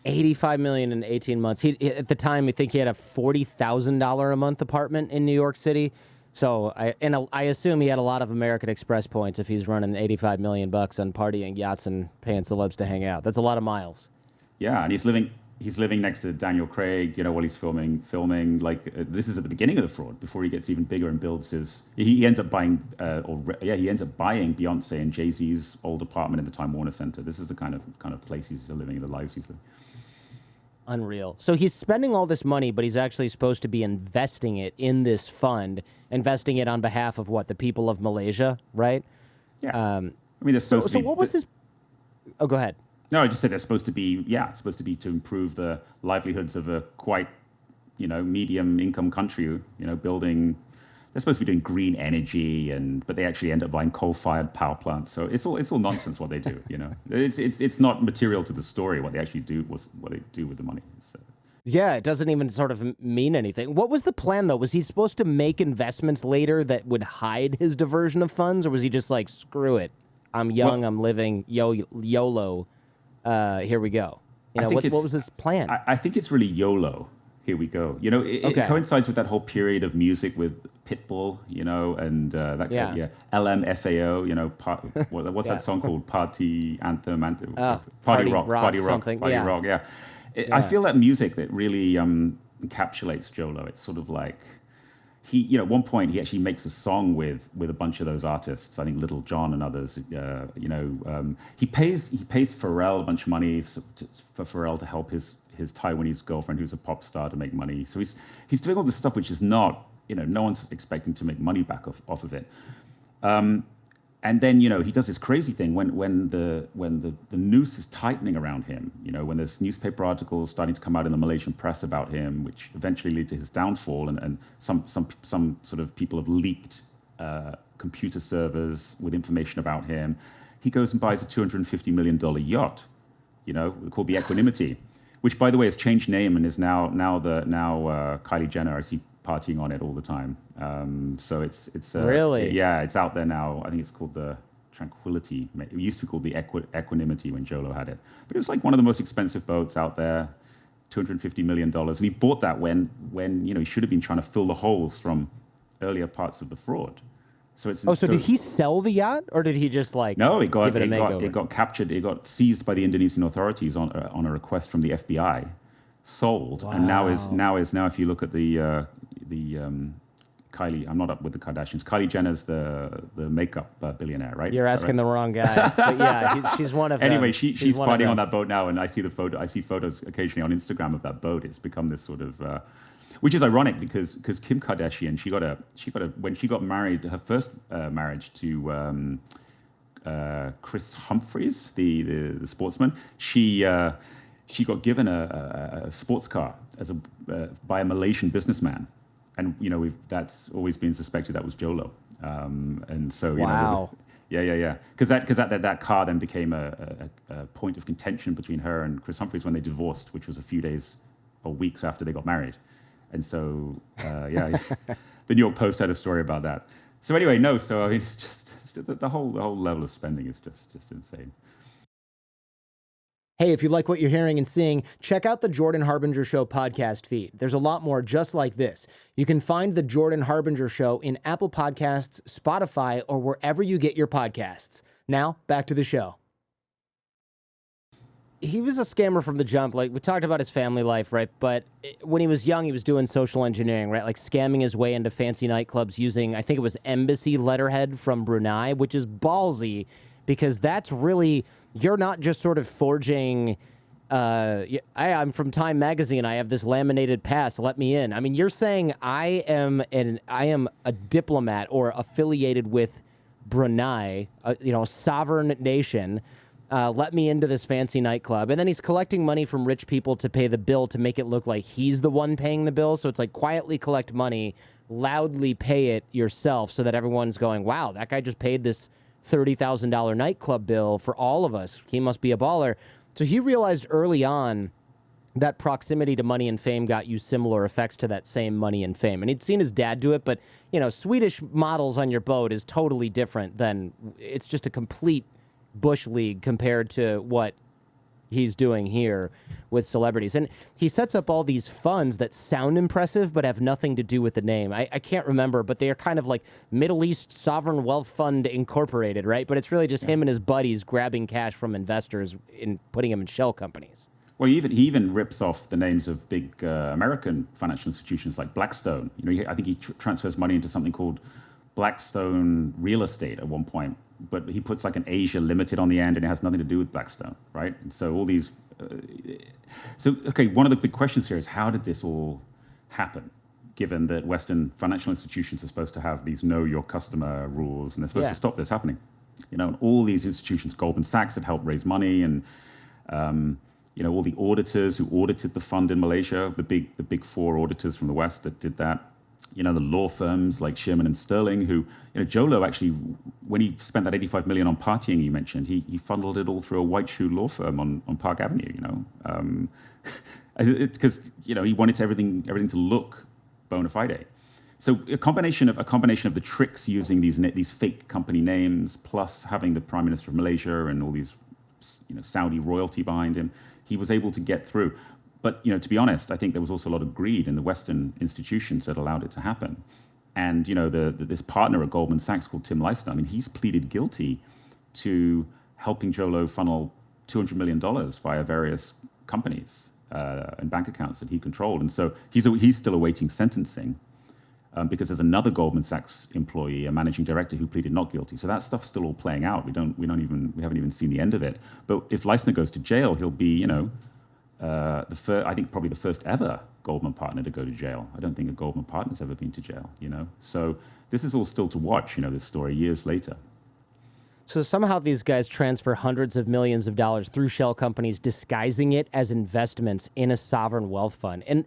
$85 million in 18 months. He at the time, I think he had a $40,000 a month apartment in New York City. So I assume he had a lot of American Express points if he's running $85 million on partying, yachts, and paying celebs to hang out. That's a lot of miles. Yeah, and he's living next to Daniel Craig, while he's filming. This is at the beginning of the fraud, before he gets even bigger and builds his. He ends up buying, he ends up buying Beyonce and Jay-Z's old apartment in the Time Warner Center. This is the kind of place he's living, the lives he's living. Unreal. So he's spending all this money, but he's actually supposed to be investing it in this fund, investing it on behalf of the people of Malaysia, right? Yeah. They're supposed to be. So what was this? Oh, go ahead. No, I just said they're supposed to be. Yeah, it's supposed to be to improve the livelihoods of a quite, medium income country. Building. They're supposed to be doing green energy, but they actually end up buying coal-fired power plants. So it's all nonsense what they do. It's not material to the story. What they actually do what they do with the money. So. Yeah, it doesn't even sort of mean anything. What was the plan though? Was he supposed to make investments later that would hide his diversion of funds, or was he just like, screw it, I'm young, I'm living, YOLO, here we go? What was his plan? I think it's really YOLO. Here we go. It coincides with that whole period of music with Pitbull, and that LMFAO, what's that song called? Party anthem, party rock, something. Party rock. Yeah. I feel that music that really encapsulates Jho Low. It's sort of like at one point he actually makes a song with a bunch of those artists. I think Little John and others. He pays Pharrell a bunch of money for Pharrell to help his Taiwanese girlfriend, who's a pop star, to make money. So he's doing all this stuff which is not, no one's expecting to make money back off of it. And then, he does this crazy thing when the noose is tightening around him, when there's newspaper articles starting to come out in the Malaysian press about him, which eventually lead to his downfall, and some sort of people have leaked computer servers with information about him. He goes and buys a $250 million yacht, called the Equanimity, which, by the way, has changed name and is now Kylie Jenner. I see partying on it all the time. So it's really, yeah, it's out there now. I think it's called the Tranquility. It used to be called the Equanimity when Jho Low had it, but it was like one of the most expensive boats out there, $250 million, and he bought that when he should have been trying to fill the holes from earlier parts of the fraud. So it's so did he sell the yacht, or did he just no? It got give it a makeover? It got captured. It got seized by the Indonesian authorities on a request from the FBI, sold, and now if you look at the Kylie, I'm not up with the Kardashians. Kylie Jenner's the makeup billionaire, right? You're asking the wrong guy. But yeah, she's one of them. Anyway, she's partying on that boat now, and I see photos occasionally on Instagram of that boat. It's become this sort of, which is ironic because Kim Kardashian, she got when she got married, her first marriage to Chris Humphries, the sportsman, she got given a sports car by a Malaysian businessman. And that's always been suspected that was Jho Low, and so wow. Because that car then became a point of contention between her and Chris Humphries when they divorced, which was a few days or weeks after they got married, and so the New York Post had a story about that. So anyway, so I mean, it's just the whole level of spending is just insane. Hey, if you like what you're hearing and seeing, check out the Jordan Harbinger Show podcast feed. There's a lot more just like this. You can find the Jordan Harbinger Show in Apple Podcasts, Spotify, or wherever you get your podcasts. Now, back to the show. He was a scammer from the jump. Like, we talked about his family life, right? But when he was young, he was doing social engineering, right? Like scamming his way into fancy nightclubs using, I think it was embassy letterhead from Brunei, which is ballsy because that's really... You're not just sort of forging, I'm from Time Magazine, I have this laminated pass, let me in. I mean, you're saying I am a diplomat or affiliated with Brunei, a sovereign nation, let me into this fancy nightclub. And then he's collecting money from rich people to pay the bill to make it look like he's the one paying the bill. So it's like quietly collect money, loudly pay it yourself so that everyone's going, wow, that guy just paid this $30,000 nightclub bill for all of us. He must be a baller. So he realized early on that proximity to money and fame got you similar effects to that same money and fame. And he'd seen his dad do it, but, Swedish models on your boat is totally different than, it's just a complete bush league compared to what he's doing here with celebrities. And he sets up all these funds that sound impressive but have nothing to do with the name. I can't remember, but they are kind of like Middle East Sovereign Wealth Fund Incorporated, right? But it's really just him and his buddies grabbing cash from investors and putting them in shell companies. Well, he even rips off the names of big American financial institutions like Blackstone. I think he transfers money into something called Blackstone Real Estate at one point, but he puts like an Asia Limited on the end, and it has nothing to do with Blackstone, right? And so all these, one of the big questions here is how did this all happen? Given that Western financial institutions are supposed to have these know your customer rules, and they're supposed to stop this happening. And all these institutions, Goldman Sachs had helped raise money, and all the auditors who audited the fund in Malaysia, the big four auditors from the West that did that. The law firms like Shearman and Sterling, who, Jho Low actually, when he spent that $85 million on partying you mentioned, he funneled it all through a white shoe law firm on Park Avenue, because, he wanted everything to look bona fide. So a combination of the tricks using these fake company names, plus having the Prime Minister of Malaysia and all these, Saudi royalty behind him, he was able to get through. But, to be honest, I think there was also a lot of greed in the Western institutions that allowed it to happen. And, this partner at Goldman Sachs called Tim Leissner, I mean, he's pleaded guilty to helping Jho Low funnel $200 million via various companies and bank accounts that he controlled. And so he's still awaiting sentencing because there's another Goldman Sachs employee, a managing director, who pleaded not guilty. So that stuff's still all playing out. We haven't even seen the end of it. But if Leissner goes to jail, he'll be, I think probably the first ever Goldman partner to go to jail. I don't think a Goldman partner's ever been to jail, So this is all still to watch, this story years later. So somehow these guys transfer hundreds of millions of dollars through shell companies, disguising it as investments in a sovereign wealth fund. And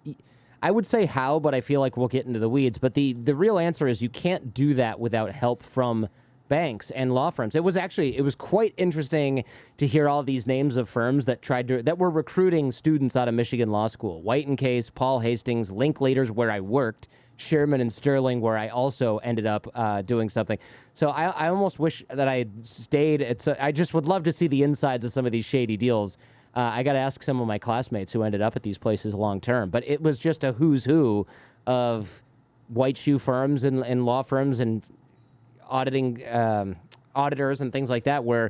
I would say how, but I feel like we'll get into the weeds. But the real answer is you can't do that without help from banks and law firms. It was quite interesting to hear all these names of firms that were recruiting students out of Michigan Law School. White and Case, Paul Hastings, Linklaters, where I worked, Sherman and Sterling, where I also ended up doing something. So I almost wish that I had stayed. I just would love to see the insides of some of these shady deals. I got to ask some of my classmates who ended up at these places long term. But it was just a who's who of white shoe firms and law firms and auditing auditors and things like that, where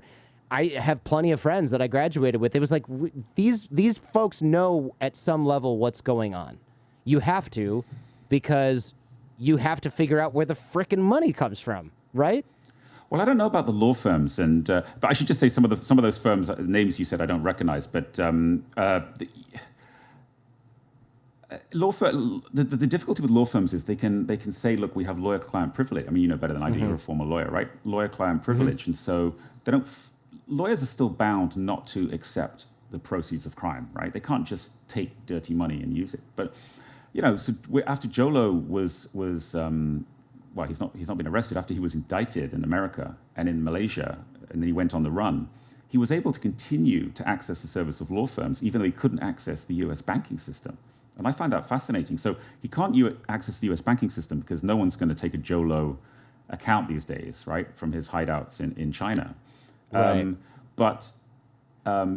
I have plenty of friends that I graduated with. It was like these folks know at some level what's going on. You have to, because you have to figure out where the frickin' money comes from, right? Well, I don't know about the law firms, but I should just say some of those firms names you said I don't recognize. But the difficulty with law firms is they can say, look, we have lawyer-client privilege. I mean, you know better than I do. You're a former lawyer, right? Lawyer-client privilege, and so they don't. Lawyers are still bound not to accept the proceeds of crime, right? They can't just take dirty money and use it. But so after Jho Low was well, he's not been arrested. After he was indicted in America and in Malaysia, and then he went on the run, he was able to continue to access the service of law firms, even though he couldn't access the U.S. banking system. And I find that fascinating. So he can't access the U.S. banking system because no one's going to take a Jho Low account these days, right, from his hideouts in China. Right. But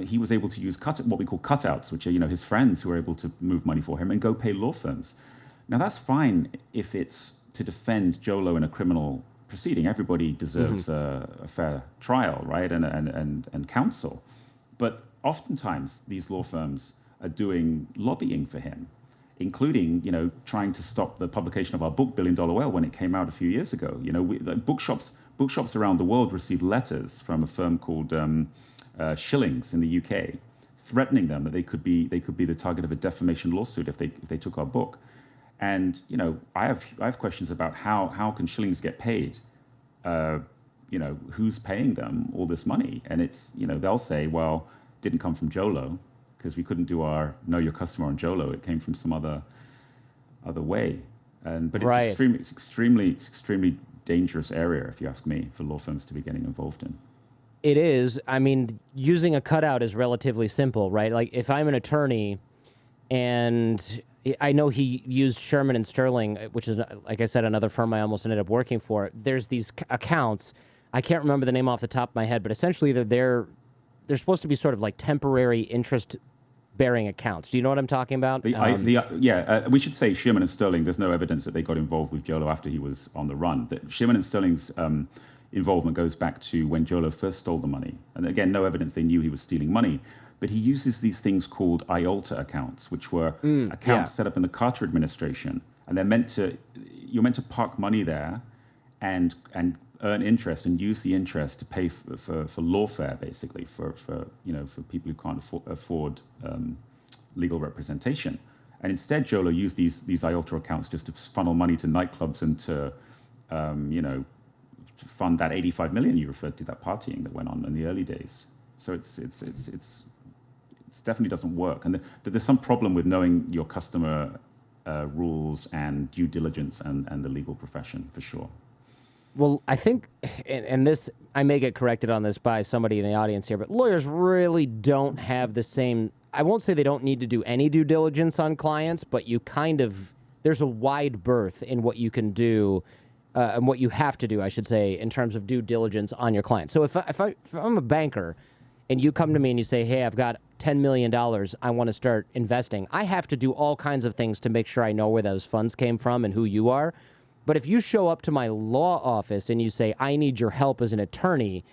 he was able to use what we call cutouts, which are his friends who are able to move money for him and go pay law firms. Now that's fine if it's to defend Jho Low in a criminal proceeding. Everybody deserves a fair trial, right, and counsel. But oftentimes these law firms are doing lobbying for him, including trying to stop the publication of our book Billion Dollar Whale when it came out a few years ago. Bookshops around the world received letters from a firm called Shillings in the UK, threatening them that they could be the target of a defamation lawsuit if they took our book. And I have questions about how can Shillings get paid? Who's paying them all this money? And it's they'll say, well, it didn't come from Jho Low because we couldn't do our know your customer on Jho Low. It came from some other way. But it's extremely dangerous area, if you ask me, for law firms to be getting involved in. It is. I mean, using a cutout is relatively simple, right? Like if I'm an attorney and I know he used Sherman and Sterling, which is, like I said, another firm I almost ended up working for. There's these accounts. I can't remember the name off the top of my head, but essentially they're supposed to be sort of like temporary interest-bearing accounts. Do you know what I'm talking about? We should say Sherman and Sterling, there's no evidence that they got involved with Jho Low after he was on the run. Sherman and Sterling's involvement goes back to when Jho Low first stole the money. And again, no evidence they knew he was stealing money. But he uses these things called IOLTA accounts, which were accounts set up in the Carter administration, and you're meant to park money there, and earn interest and use the interest to pay for lawfare, basically for people who can't afford legal representation. And instead, Jho Low used these IOLTA accounts just to funnel money to nightclubs and to to fund that 85 million you referred to, that partying that went on in the early days. So it definitely doesn't work. And there's some problem with knowing your customer rules and due diligence and the legal profession, for sure. Well, I think, and this, I may get corrected on this by somebody in the audience here, but lawyers really don't have the same, I won't say they don't need to do any due diligence on clients, but there's a wide berth in what you can do and what you have to do, I should say, in terms of due diligence on your client. So if I'm a banker and you come to me and you say, hey, I've got $10 million, I want to start investing, I have to do all kinds of things to make sure I know where those funds came from and who you are. But if you show up to my law office and you say, I need your help as an attorney,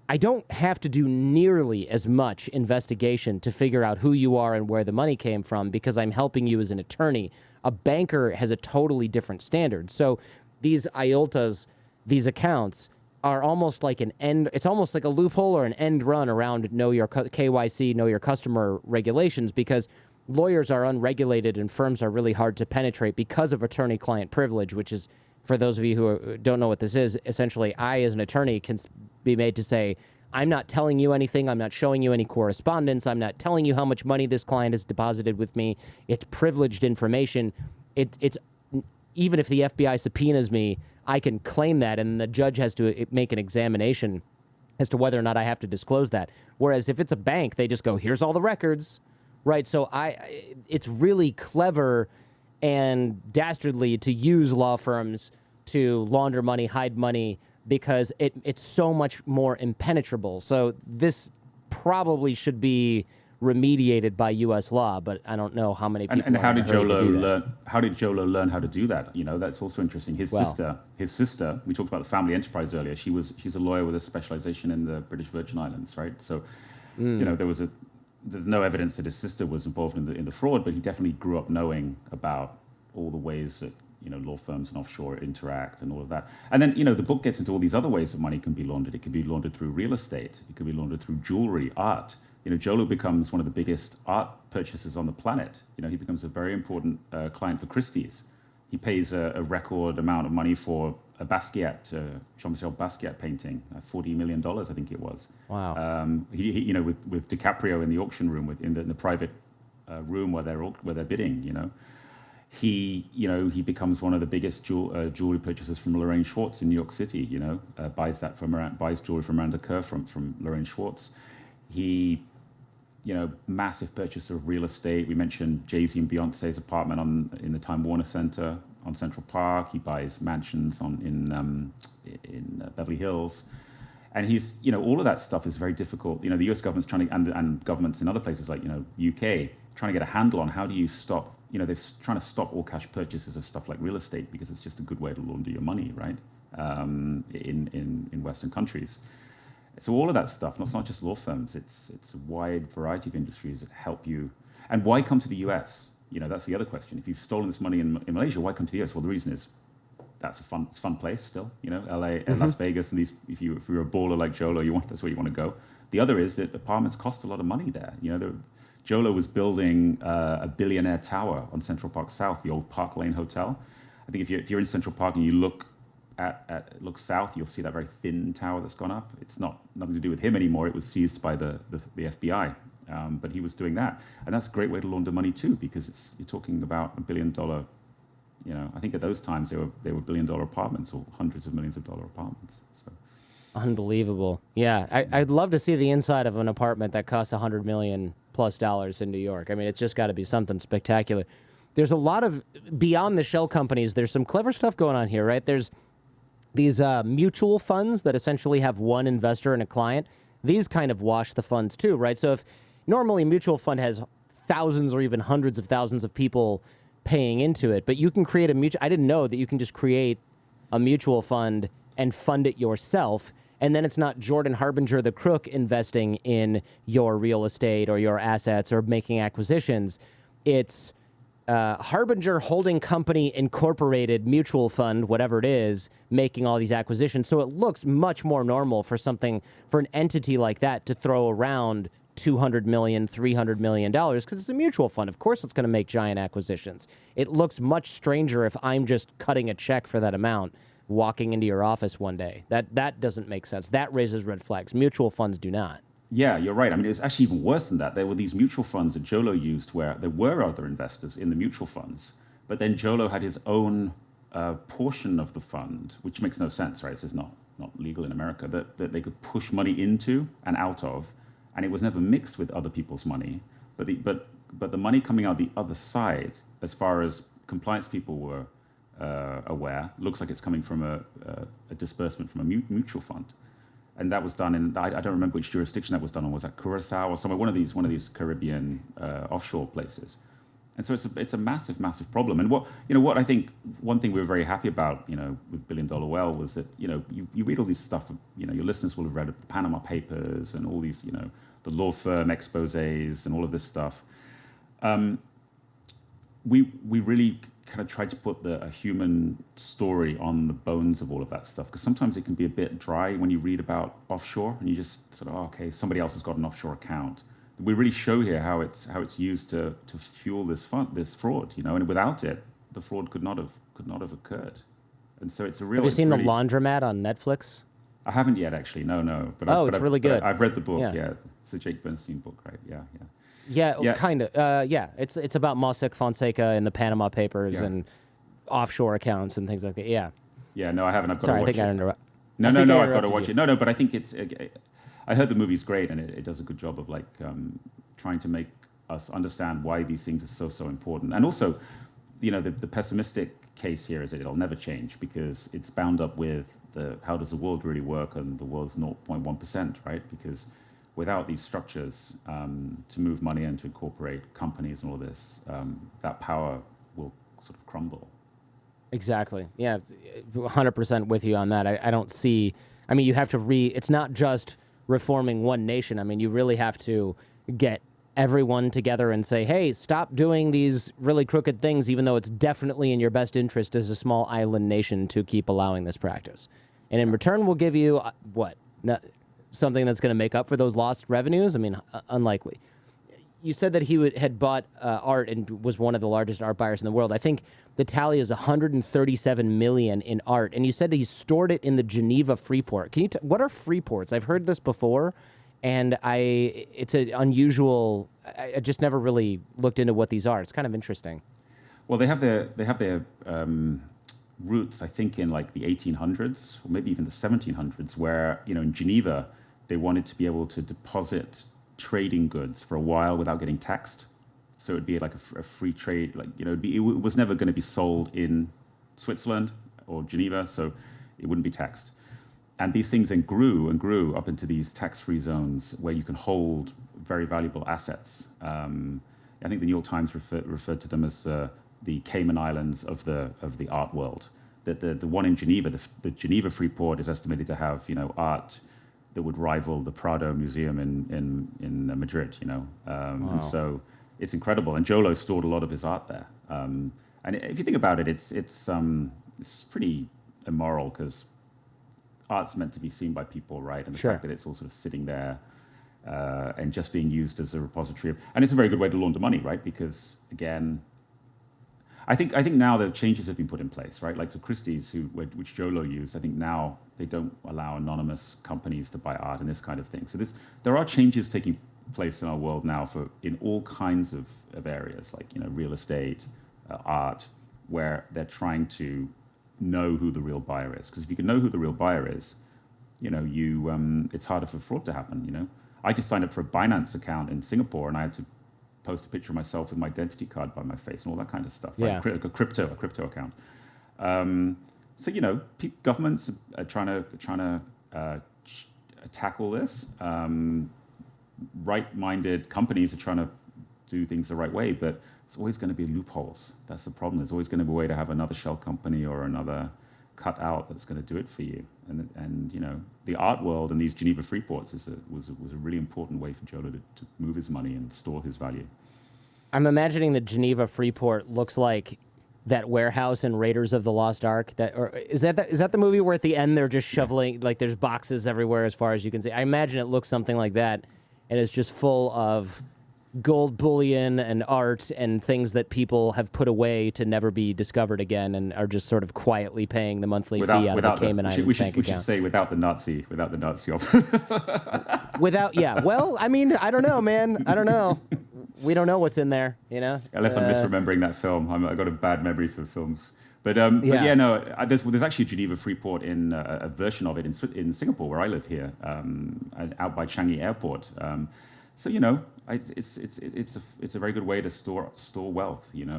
I don't have to do nearly as much investigation to figure out who you are and where the money came from because I'm helping you as an attorney. A banker has a totally different standard. So these IOLTAs, these accounts, are almost like it's almost like a loophole or an end run around know your KYC, know your customer regulations, because lawyers are unregulated and firms are really hard to penetrate because of attorney-client privilege, which is, for those of you who don't know what this is, essentially I, as an attorney, can be made to say, I'm not telling you anything. I'm not showing you any correspondence. I'm not telling you how much money this client has deposited with me. It's privileged information. It's even if the FBI subpoenas me, I can claim that, and the judge has to make an examination as to whether or not I have to disclose that. Whereas if it's a bank, they just go, here's all the records, right? So it's really clever and dastardly to use law firms to launder money, hide money, because it's so much more impenetrable. So this probably should be remediated by U.S. law, but I don't know how many people. And how did Jho Low learn? How did Jho Low learn how to do that? You know, that's also interesting. His sister. We talked about the family enterprise earlier. She's a lawyer with a specialization in the British Virgin Islands, right? So, you know, there's no evidence that his sister was involved in the fraud, but he definitely grew up knowing about all the ways that, you know, law firms and offshore interact and all of that. And then, you know, the book gets into all these other ways that money can be laundered. It can be laundered through real estate. It can be laundered through jewelry, art. You know, Jho Low becomes one of the biggest art purchasers on the planet. You know, he becomes a very important client for Christie's. He pays a record amount of money for a Basquiat, Jean-Michel Basquiat painting, $40 million, I think it was. Wow. He you know, with DiCaprio in the auction room, in the private room where they're bidding, you know. He becomes one of the biggest jewelry purchasers from Lorraine Schwartz in New York City. You know, buys jewelry from Miranda Kerr from Lorraine Schwartz. He, you know, massive purchaser of real estate. We mentioned Jay-Z and Beyonce's apartment in the Time Warner Center on Central Park. He buys mansions in Beverly Hills. And he's, you know, all of that stuff is very difficult. You know, the US government's trying to, and governments in other places like, you know, UK, trying to get a handle on how do you stop, you know, they're trying to stop all cash purchases of stuff like real estate because it's just a good way to launder your money, right? In Western countries. So all of that stuff, it's not just law firms, it's a wide variety of industries that help you. And why come to the US? You know, that's the other question. If you've stolen this money in Malaysia, why come to the US? Well, the reason is it's a fun place still, you know, LA and Las Vegas, and if you're a baller like Jho Low, that's where you want to go. The other is that apartments cost a lot of money there. You know, Jho Low was building a billionaire tower on Central Park South, the old Park Lane Hotel. I think if you're in Central Park and you look look south, you'll see that very thin tower that's gone up. It's nothing to do with him anymore. It was seized by the FBI, but he was doing that, and that's a great way to launder money too, because you're talking about $1 billion. You know, I think at those times they were $1 billion apartments or hundreds of millions of dollar apartments. So. Unbelievable. Yeah, I'd love to see the inside of an apartment that costs $100 million plus in New York. I mean, it's just got to be something spectacular. There's a lot of, beyond the shell companies, there's some clever stuff going on here, right? There's these mutual funds that essentially have one investor and a client. These kind of wash the funds too, right? So if normally a mutual fund has thousands or even hundreds of thousands of people paying into it, but you can create a mutual, I didn't know that you can just create a mutual fund and fund it yourself. And then it's not Jordan Harbinger, the crook, investing in your real estate or your assets or making acquisitions. It's Harbinger Holding Company Incorporated Mutual Fund, whatever it is, making all these acquisitions. So it looks much more normal for an entity like that to throw around $200 million, $300 million, because it's a mutual fund. Of course it's going to make giant acquisitions. It looks much stranger if I'm just cutting a check for that amount, walking into your office one day. That doesn't make sense. That raises red flags. Mutual funds do not. Yeah, you're right. I mean, it's actually even worse than that. There were these mutual funds that Jho Low used where there were other investors in the mutual funds, but then Jho Low had his own portion of the fund, which makes no sense, right? This is not legal in America, that they could push money into and out of, and it was never mixed with other people's money. But the money coming out the other side, as far as compliance people were aware, looks like it's coming from a disbursement from a mutual fund. And that was done in, I don't remember which jurisdiction that was done on. Was that Curacao or somewhere? One of these Caribbean offshore places. And so it's a massive, massive problem. And what I think, one thing we were very happy about, you know, with Billion Dollar Well was that, you know, you read all this stuff, you know, your listeners will have read the Panama Papers and all these, you know, the law firm exposés and all of this stuff. We really kind of tried to put a human story on the bones of all of that stuff, because sometimes it can be a bit dry when you read about offshore and you just sort of, okay, somebody else has got an offshore account. We really show here how it's used to fuel this fraud, you know, and without it, the fraud could not have occurred. And so it's a real. Have you seen The Laundromat on Netflix? I haven't yet, actually. No. But Oh, it's really good. I've read the book. Yeah. Yeah, it's the Jake Bernstein book, right? Yeah. Yeah, kind of. Yeah, it's about Mossack Fonseca and the Panama Papers and offshore accounts and things like that. Yeah. Yeah, no, I haven't. I've got Sorry, to I watch think I it. interrupted. No, I've got to watch it. No, but I think it's. I heard the movie's great, and it does a good job of like trying to make us understand why these things are so important. And also, the pessimistic case here is that it'll never change because it's bound up with how does the world really work, and the world's 0.1%, right? Because without these structures to move money and to incorporate companies and all this, that power will sort of crumble. Exactly. Yeah, 100% with you on that. I don't see. I mean, you have to it's not just reforming one nation. I mean, you really have to get everyone together and say, hey, stop doing these really crooked things, even though it's definitely in your best interest as a small island nation to keep allowing this practice. And in return, we'll give you something that's going to make up for those lost revenues? I mean, unlikely. You said that he had bought art and was one of the largest art buyers in the world. I think the tally is 137 million in art. And you said that he stored it in the Geneva Freeport. Can you what are Freeports? I've heard this before, and it's an unusual. I just never really looked into what these are. It's kind of interesting. Well, they have their roots, I think, in like the 1800s or maybe even the 1700s, where in Geneva they wanted to be able to deposit trading goods for a while without getting taxed. So it would be like a free trade, like it was never going to be sold in Switzerland or Geneva, so it wouldn't be taxed. And these things then grew and grew up into these tax-free zones where you can hold very valuable assets. I think the New York Times referred to them as the Cayman Islands of the art world. The one in Geneva, the Geneva Freeport, is estimated to have art that would rival the Prado Museum in Madrid. Wow. And so it's incredible. And Jho Low stored a lot of his art there. And if you think about it, it's pretty immoral because art's meant to be seen by people, right? And the fact that it's all sort of sitting there and just being used as a repository of, and it's a very good way to launder money, right? Because again, I think now the changes have been put in place, right? Like so Christie's, which Jho Low used, I think now they don't allow anonymous companies to buy art and this kind of thing. So there are changes taking place in our world now in all kinds of areas, like real estate, art, where they're trying to know who the real buyer is. Because if you can know who the real buyer is, it's harder for fraud to happen. I just signed up for a Binance account in Singapore, and I had to post a picture of myself with my identity card by my face and all that kind of stuff. Yeah. Like a crypto account. So governments are trying to tackle this. Right-minded companies are trying to do things the right way, but it's always going to be loopholes. That's the problem. There's always going to be a way to have another shell company or another cutout that's going to do it for you. And the art world and these Geneva Freeports was a really important way for Jho Low to move his money and store his value. I'm imagining the Geneva Freeport looks like that warehouse in Raiders of the Lost Ark. Is that the movie where at the end they're just shoveling, like there's boxes everywhere as far as you can see? I imagine it looks something like that, and it's just full of gold bullion and art and things that people have put away to never be discovered again, and are just sort of quietly paying the monthly fee out of the Cayman Islands bank account. We should say without the Nazi office. Well, I mean, I don't know, man. I don't know. We don't know what's in there, Unless I'm misremembering that film. I've got a bad memory for films. But there's actually a Geneva Freeport in a version of it in Singapore, where I live here, out by Changi Airport. So it's a very good way to store wealth, in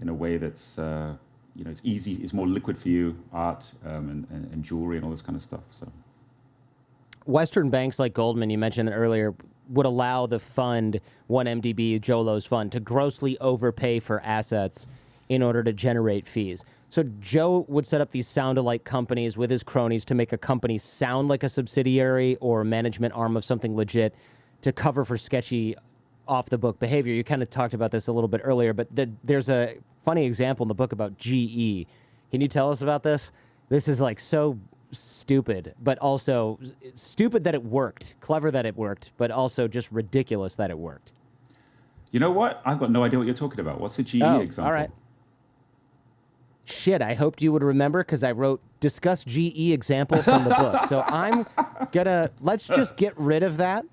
a way that's it's easy, it's more liquid for you, art and jewelry and all this kind of stuff. So Western banks like Goldman, you mentioned earlier, would allow the fund, 1MDB, Jho Low's fund, to grossly overpay for assets in order to generate fees. So Joe would set up these sound-alike companies with his cronies to make a company sound like a subsidiary or management arm of something legit to cover for sketchy off-the-book behavior. You kind of talked about this a little bit earlier, but there's a funny example in the book about GE. Can you tell us about this? This is like so stupid, but also stupid that it worked, clever that it worked, but also just ridiculous that it worked. You know what? I've got no idea what you're talking about. What's the GE example? All right. Shit, I hoped you would remember because I wrote discuss GE example from the book. So let's just get rid of that.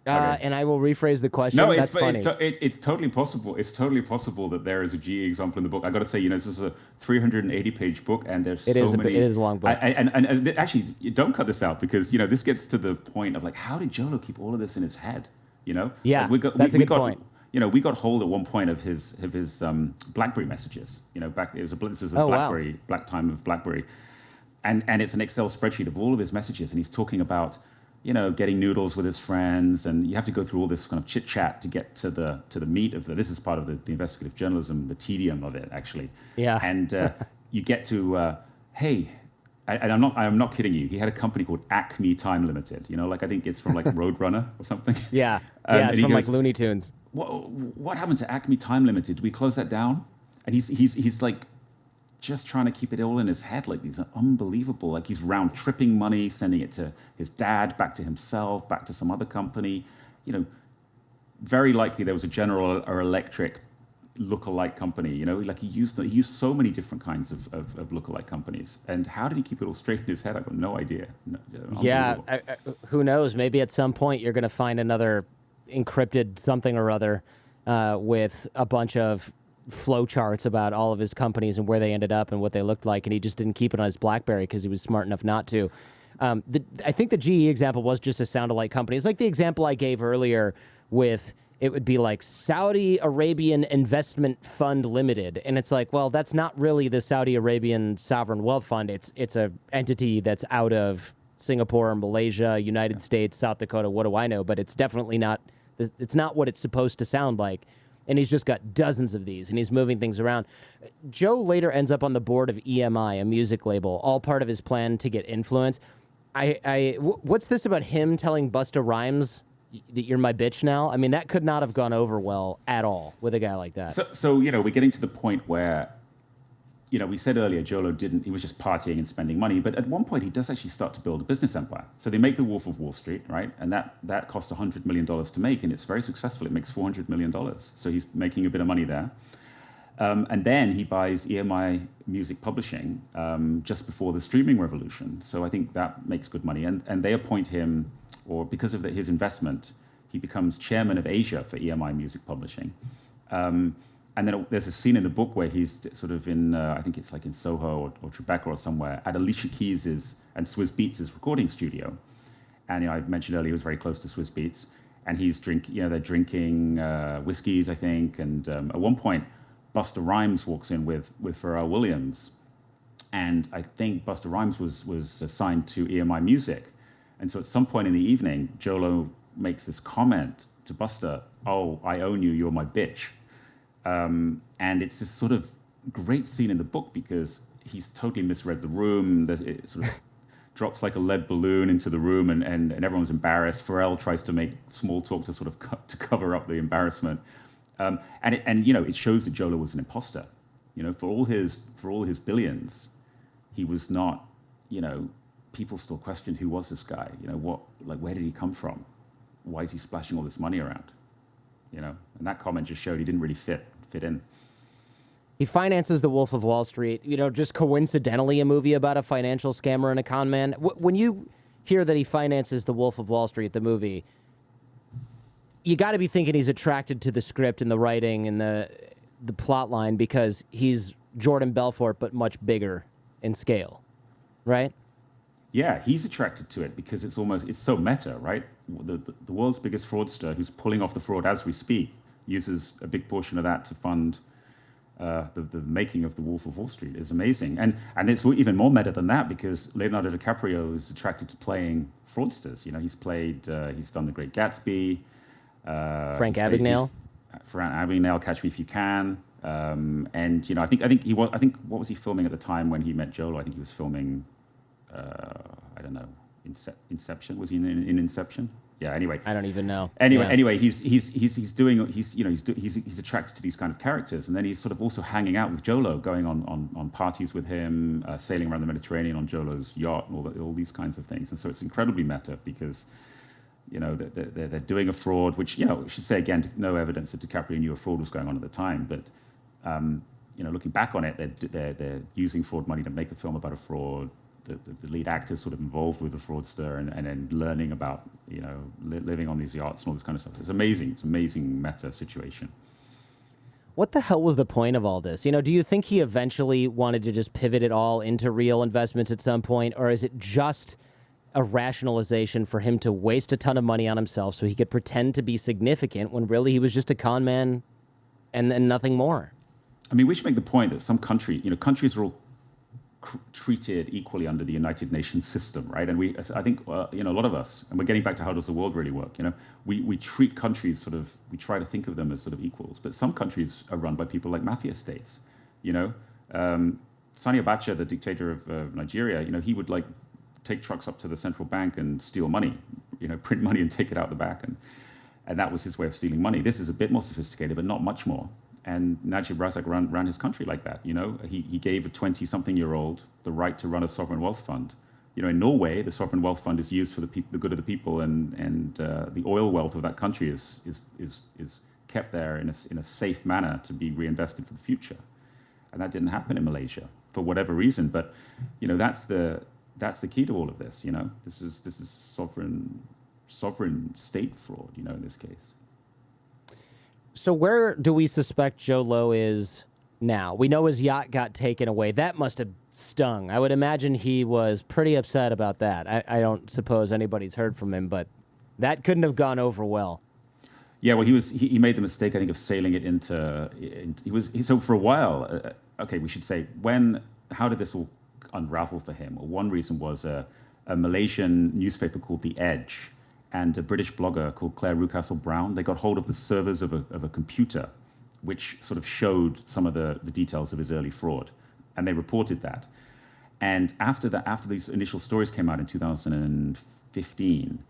Okay. And I will rephrase the question. No, That's funny. it's totally possible. It's totally possible that there is a GE example in the book. I got to say, this is a 380-page book, and there's It is a long book. And actually, don't cut this out because this gets to the point of like, how did Jho Low keep all of this in his head? Yeah, like that's a good point. We got hold at one point of his BlackBerry messages. This is a BlackBerry, black time of BlackBerry, and it's an Excel spreadsheet of all of his messages, and he's talking about getting noodles with his friends, and you have to go through all this kind of chit chat to get to the meat of this is part of the investigative journalism, the tedium of it, actually. Yeah. And you get to hey, and I'm not kidding you. He had a company called Acme Time Limited. Like I think it's from like Roadrunner or something. Yeah. It's from like Looney Tunes. What happened to Acme Time Limited? Did we close that down? And he's like just trying to keep it all in his head. Like these are unbelievable. Like he's round tripping money, sending it to his dad, back to himself, back to some other company. Very likely there was a General or Electric lookalike company. Like he used so many different kinds of lookalike companies. And how did he keep it all straight in his head? I've got no idea. Yeah, who knows? Maybe at some point you're going to find another encrypted something or other with a bunch of flow charts about all of his companies and where they ended up and what they looked like, and he just didn't keep it on his BlackBerry because he was smart enough not to. I think the GE example was just a sound-alike company. It's like the example I gave earlier with it would be like Saudi Arabian Investment Fund Limited, and it's like, well, that's not really the Saudi Arabian Sovereign Wealth Fund. It's a entity that's out of Singapore, Malaysia, United States, South Dakota. What do I know? But it's definitely not. It's not what it's supposed to sound like. And he's just got dozens of these, and he's moving things around. Jho later ends up on the board of EMI, a music label, all part of his plan to get influence. What's this about him telling Busta Rhymes that you're my bitch now? I mean, that could not have gone over well at all with a guy like that. So we're getting to the point where, we said earlier, Jho Low he was just partying and spending money, but at one point he does actually start to build a business empire. So they make The Wolf of Wall Street, right? And that cost $100 million to make, and it's very successful. It makes $400 million. So he's making a bit of money there. And then he buys EMI Music Publishing just before the streaming revolution. So I think that makes good money. And they appoint him, or because of his investment, he becomes chairman of Asia for EMI Music Publishing. And then there's a scene in the book where he's sort of in, I think it's like in Soho or Tribeca or somewhere, at Alicia Keys's and Swizz Beatz' recording studio. And I mentioned earlier he was very close to Swizz Beatz. And he's they're drinking whiskeys, I think. And at one point, Busta Rhymes walks in with Pharrell Williams. And I think Busta Rhymes was assigned to EMI Music. And so at some point in the evening, Jho Low makes this comment to Busta, "Oh, I own you, you're my bitch." And it's this sort of great scene in the book because he's totally misread the room. It sort of drops like a lead balloon into the room, and everyone's embarrassed. Pharrell tries to make small talk to sort of to cover up the embarrassment. And it shows that Jho Low was an imposter. For all his billions, he was not. People still question who was this guy. Where did he come from? Why is he splashing all this money around? And that comment just showed he didn't really fit in. He finances The Wolf of Wall Street, just coincidentally a movie about a financial scammer and a con man. When you hear that he finances The Wolf of Wall Street, the movie, you got to be thinking he's attracted to the script and the writing and the plot line because he's Jordan Belfort, but much bigger in scale, right? Yeah, he's attracted to it because it's so meta, right? The world's biggest fraudster who's pulling off the fraud as we speak uses a big portion of that to fund the making of The Wolf of Wall Street. Is amazing. And it's even more meta than that because Leonardo DiCaprio is attracted to playing fraudsters. He's done The Great Gatsby. Frank Abagnale. Frank Abagnale, Catch Me If You Can. I think what was he filming at the time when he met Jho Low? I think he was filming I don't know, Inception. Was he in Inception? Yeah. Anyway, I don't even know. Anyway, he's attracted to these kind of characters, and then he's sort of also hanging out with Jho Low, going on parties with him, sailing around the Mediterranean on Jho Low's yacht, and all these kinds of things. And so it's incredibly meta because they're doing a fraud, which we should say again, no evidence that DiCaprio knew a fraud was going on at the time, but looking back on it, they're using fraud money to make a film about a fraud. The lead actor is sort of involved with the fraudster and then learning about, living on these yachts and all this kind of stuff. It's amazing. It's an amazing meta situation. What the hell was the point of all this? Do you think he eventually wanted to just pivot it all into real investments at some point, or is it just a rationalization for him to waste a ton of money on himself so he could pretend to be significant when really he was just a con man and then nothing more? I mean, we should make the point that some countries are all treated equally under the United Nations system, right? And I think, a lot of us, and we're getting back to how does the world really work, we treat countries we try to think of them as sort of equals, but some countries are run by people like mafia states, Sani Abacha, the dictator of Nigeria, he would take trucks up to the central bank and steal money, print money and take it out the back. And that was his way of stealing money. This is a bit more sophisticated, but not much more. And Najib Razak ran his country like that. He gave a 20-something-year-old the right to run a sovereign wealth fund. In Norway, the sovereign wealth fund is used for the good of the people, and the oil wealth of that country is kept there in a safe manner to be reinvested for the future. And that didn't happen in Malaysia for whatever reason. But that's the key to all of this. This is sovereign state fraud. In this case. So where do we suspect Jho Low is now? We know his yacht got taken away. That must have stung. I would imagine he was pretty upset about that. I don't suppose anybody's heard from him, but that couldn't have gone over well. Yeah, well, he made the mistake, I think, of sailing it so for a while. Okay, we should say how did this all unravel for him? Well, one reason was a Malaysian newspaper called The Edge and a British blogger called Claire Rucastle Brown. They got hold of the servers of a computer, which sort of showed some of the details of his early fraud, and they reported that. And after these initial stories came out in 2015,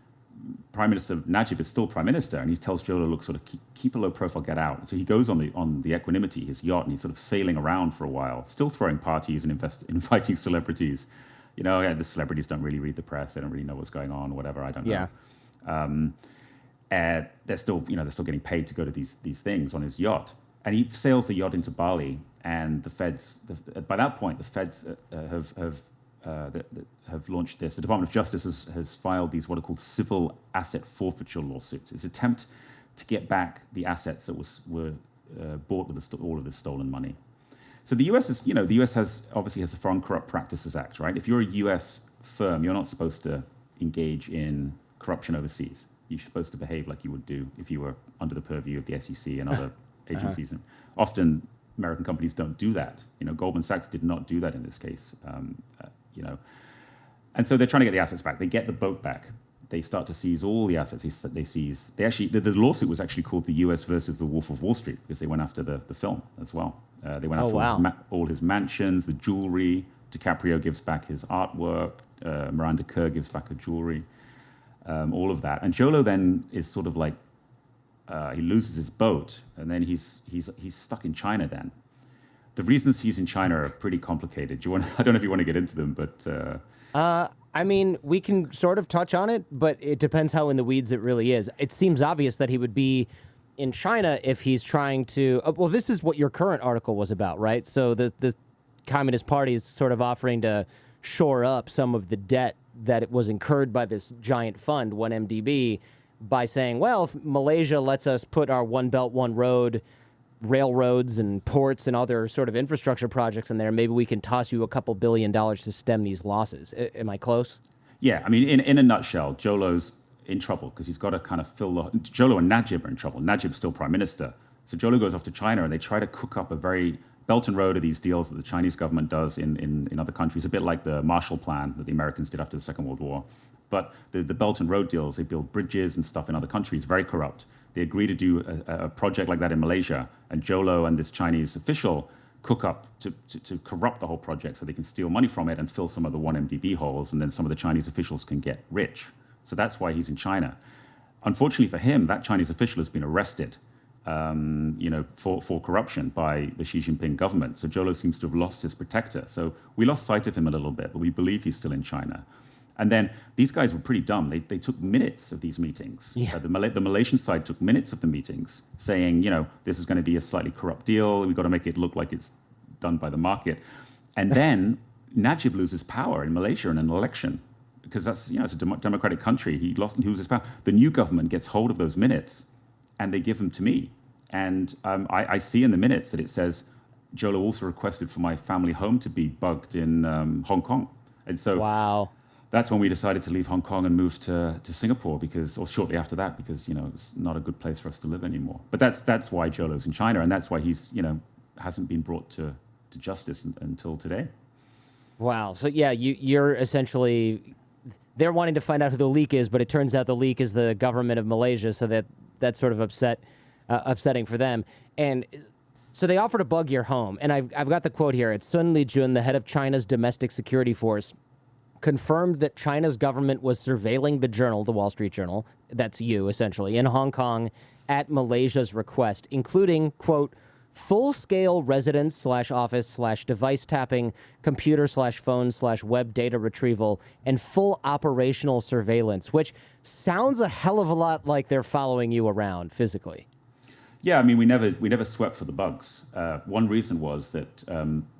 Prime Minister Najib is still Prime Minister, and he tells Jho Low, look, sort of keep a low profile, get out. So he goes on the Equanimity, his yacht, and he's sort of sailing around for a while, still throwing parties and inviting celebrities. The celebrities don't really read the press; they don't really know what's going on, or whatever. I don't know. And they're still getting paid to go to these things on his yacht. And he sails the yacht into Bali, and the feds. By that point, the feds have launched this. The Department of Justice has filed these what are called civil asset forfeiture lawsuits. It's an attempt to get back the assets that were bought with all of the stolen money. So the U.S. obviously has the Foreign Corrupt Practices Act, right? If you're a U.S. firm, you're not supposed to engage in corruption overseas. You're supposed to behave like you would do if you were under the purview of the SEC and other agencies. And often American companies don't do that. Goldman Sachs did not do that in this case. And so they're trying to get the assets back. They get the boat back. They start to seize all the assets. The lawsuit was actually called the U.S. versus the Wolf of Wall Street because they went after the film as well. They went after all his mansions, the jewelry. DiCaprio gives back his artwork. Miranda Kerr gives back her jewelry. All of that. And Jho Low then is sort of like, he loses his boat, and then he's stuck in China then. The reasons he's in China are pretty complicated. I don't know if you want to get into them, but... I mean, we can sort of touch on it, but it depends how in the weeds it really is. It seems obvious that he would be in China if he's trying to... well, this is what your current article was about, right? So the Communist Party is sort of offering to shore up some of the debt that it was incurred by this giant fund, 1MDB, by saying, well, if Malaysia lets us put our One Belt, One Road railroads and ports and other sort of infrastructure projects in there, maybe we can toss you a couple $2 billion to stem these losses. Am I close? Yeah, I mean, in a nutshell, Jho Low's in trouble because he's got to kind of Jho Low and Najib are in trouble. Najib's still prime minister. So Jho Low goes off to China and they try to cook up a very Belt and Road are these deals that the Chinese government does in other countries, a bit like the Marshall Plan that the Americans did after the Second World War. But the Belt and Road deals, they build bridges and stuff in other countries, very corrupt. They agree to do a project like that in Malaysia, and Jho Low and this Chinese official cook up to corrupt the whole project so they can steal money from it and fill some of the 1MDB holes, and then some of the Chinese officials can get rich. So that's why he's in China. Unfortunately for him, that Chinese official has been arrested for corruption by the Xi Jinping government. So Jho Low seems to have lost his protector. So we lost sight of him a little bit, but we believe he's still in China. And then these guys were pretty dumb. They took minutes of these meetings. Yeah. The Malaysian side took minutes of the meetings saying, this is going to be a slightly corrupt deal. We've got to make it look like it's done by the market. And then Najib loses power in Malaysia in an election because it's a democratic country. He loses power. The new government gets hold of those minutes and they give them to me. And I see in the minutes that it says, Jho Low also requested for my family home to be bugged in Hong Kong. And so wow. That's when we decided to leave Hong Kong and move to Singapore or shortly after that, because, it's not a good place for us to live anymore. But that's why Jho Low's in China, and that's why he's, hasn't been brought to justice until today. Wow. So yeah, you're essentially, they're wanting to find out who the leak is, but it turns out the leak is the government of Malaysia, so that's sort of upsetting for them. And so they offer to bug your home, and I've got the quote here. It's Sun Lijun, the head of China's domestic security force, confirmed that China's government was surveilling the Journal, the Wall Street Journal, that's you essentially, in Hong Kong at Malaysia's request, including, quote, full-scale residence/office/device tapping, computer/phone/web data retrieval, and full operational surveillance, which sounds a hell of a lot like they're following you around physically. Yeah, I mean, we never swept for the bugs. One reason was that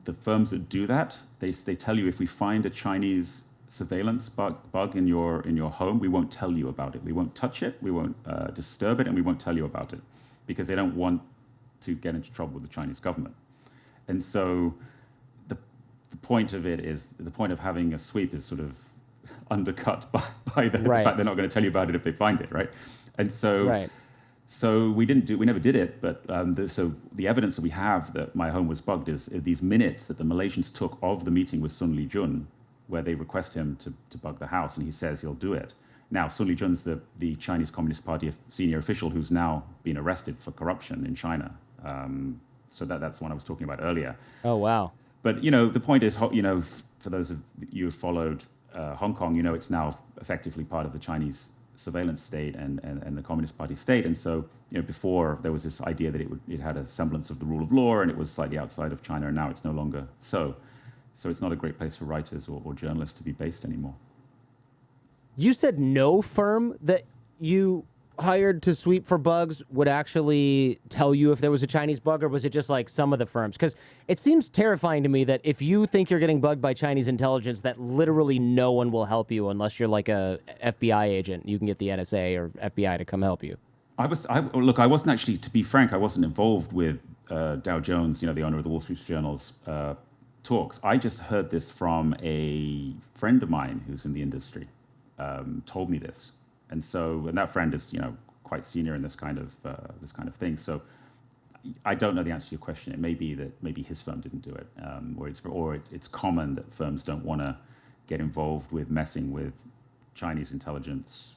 the firms that do that, they tell you if we find a Chinese surveillance bug in your home, we won't tell you about it. We won't touch it, we won't disturb it, and we won't tell you about it because they don't want to get into trouble with the Chinese government. And so the point of it is, the point of having a sweep is sort of undercut by the fact they're not going to tell you about it if they find it, right? And so. Right. So we never did it, but so the evidence that we have that my home was bugged is these minutes that the Malaysians took of the meeting with Sun Lijun, where they request him to bug the house, and he says he'll do it. Now, Sun Lijun's the Chinese Communist Party senior official who's now been arrested for corruption in China. So that's the one I was talking about earlier. Oh, wow. But, the point is, for those of you who followed Hong Kong, it's now effectively part of the Chinese surveillance state and the Communist Party state. And so, before there was this idea that it had a semblance of the rule of law and it was slightly outside of China, and now it's no longer so. So it's not a great place for writers or journalists to be based anymore. You said no firm that you hired to sweep for bugs would actually tell you if there was a Chinese bug, or was it just like some of the firms? Because it seems terrifying to me that if you think you're getting bugged by Chinese intelligence, that literally no one will help you unless you're like a FBI agent. You can get the NSA or FBI to come help you. I wasn't actually, to be frank, I wasn't involved with Dow Jones, the owner of the Wall Street Journal's talks. I just heard this from a friend of mine who's in the industry, told me this. And that friend is, quite senior in this kind of thing. So I don't know the answer to your question. It may be that maybe his firm didn't do it, or it's common that firms don't want to get involved with messing with Chinese intelligence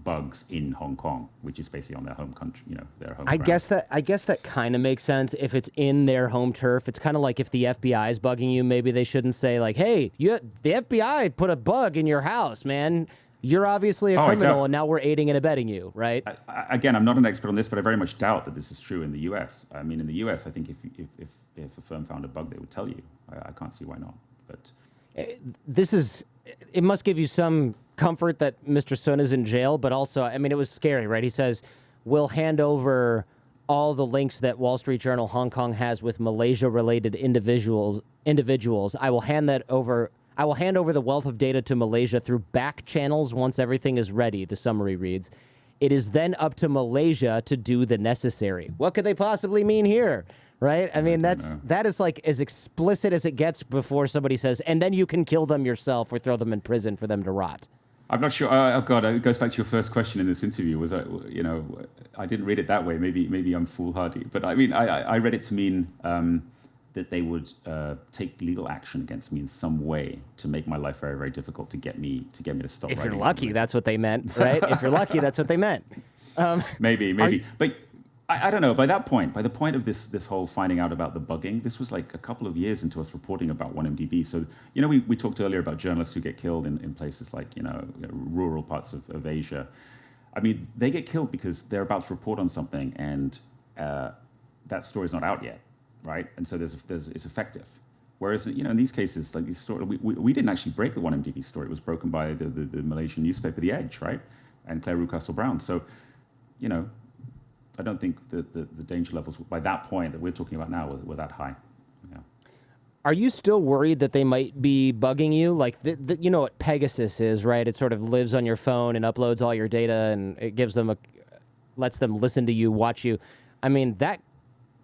bugs in Hong Kong, which is basically on their home country, their home. I guess that kind of makes sense if it's in their home turf. It's kind of like if the FBI is bugging you, maybe they shouldn't say like, "Hey, the FBI put a bug in your house, man. You're obviously a criminal, and now we're aiding and abetting you," right? Again, I'm not an expert on this, but I very much doubt that this is true in the U.S. I mean, in the U.S., I think if a firm found a bug, they would tell you. I can't see why not. But it must give you some comfort that Mr. Sun is in jail, but also, I mean, it was scary, right? He says, "We'll hand over all the links that Wall Street Journal Hong Kong has with Malaysia-related individuals. I will hand over the wealth of data to Malaysia through back channels once everything is ready," the summary reads. "It is then up to Malaysia to do the necessary." What could they possibly mean here, right? I mean, that is like as explicit as it gets before somebody says, "And then you can kill them yourself or throw them in prison for them to rot." I'm not sure. Oh God, it goes back to your first question in this interview. Was I didn't read it that way. Maybe I'm foolhardy, but I mean, I read it to mean that they would take legal action against me in some way to make my life very, very difficult to get me to stop. If you're lucky, that's what they meant, right? If you're lucky, that's what they meant. Maybe, but I don't know. By the point of this whole finding out about the bugging, this was like a couple of years into us reporting about 1MDB. So we talked earlier about journalists who get killed in places like rural parts of Asia. I mean, they get killed because they're about to report on something, and that story's not out yet. Right, and so it's effective. Whereas in these cases, like these stories, we didn't actually break the 1MDB story. It was broken by the Malaysian newspaper, The Edge, right, and Claire Rucastle Brown. So, I don't think the danger levels by that point that we're talking about now were that high. Yeah. Are you still worried that they might be bugging you? Like, you know what Pegasus is, right? It sort of lives on your phone and uploads all your data, and it gives them lets them listen to you, watch you. I mean,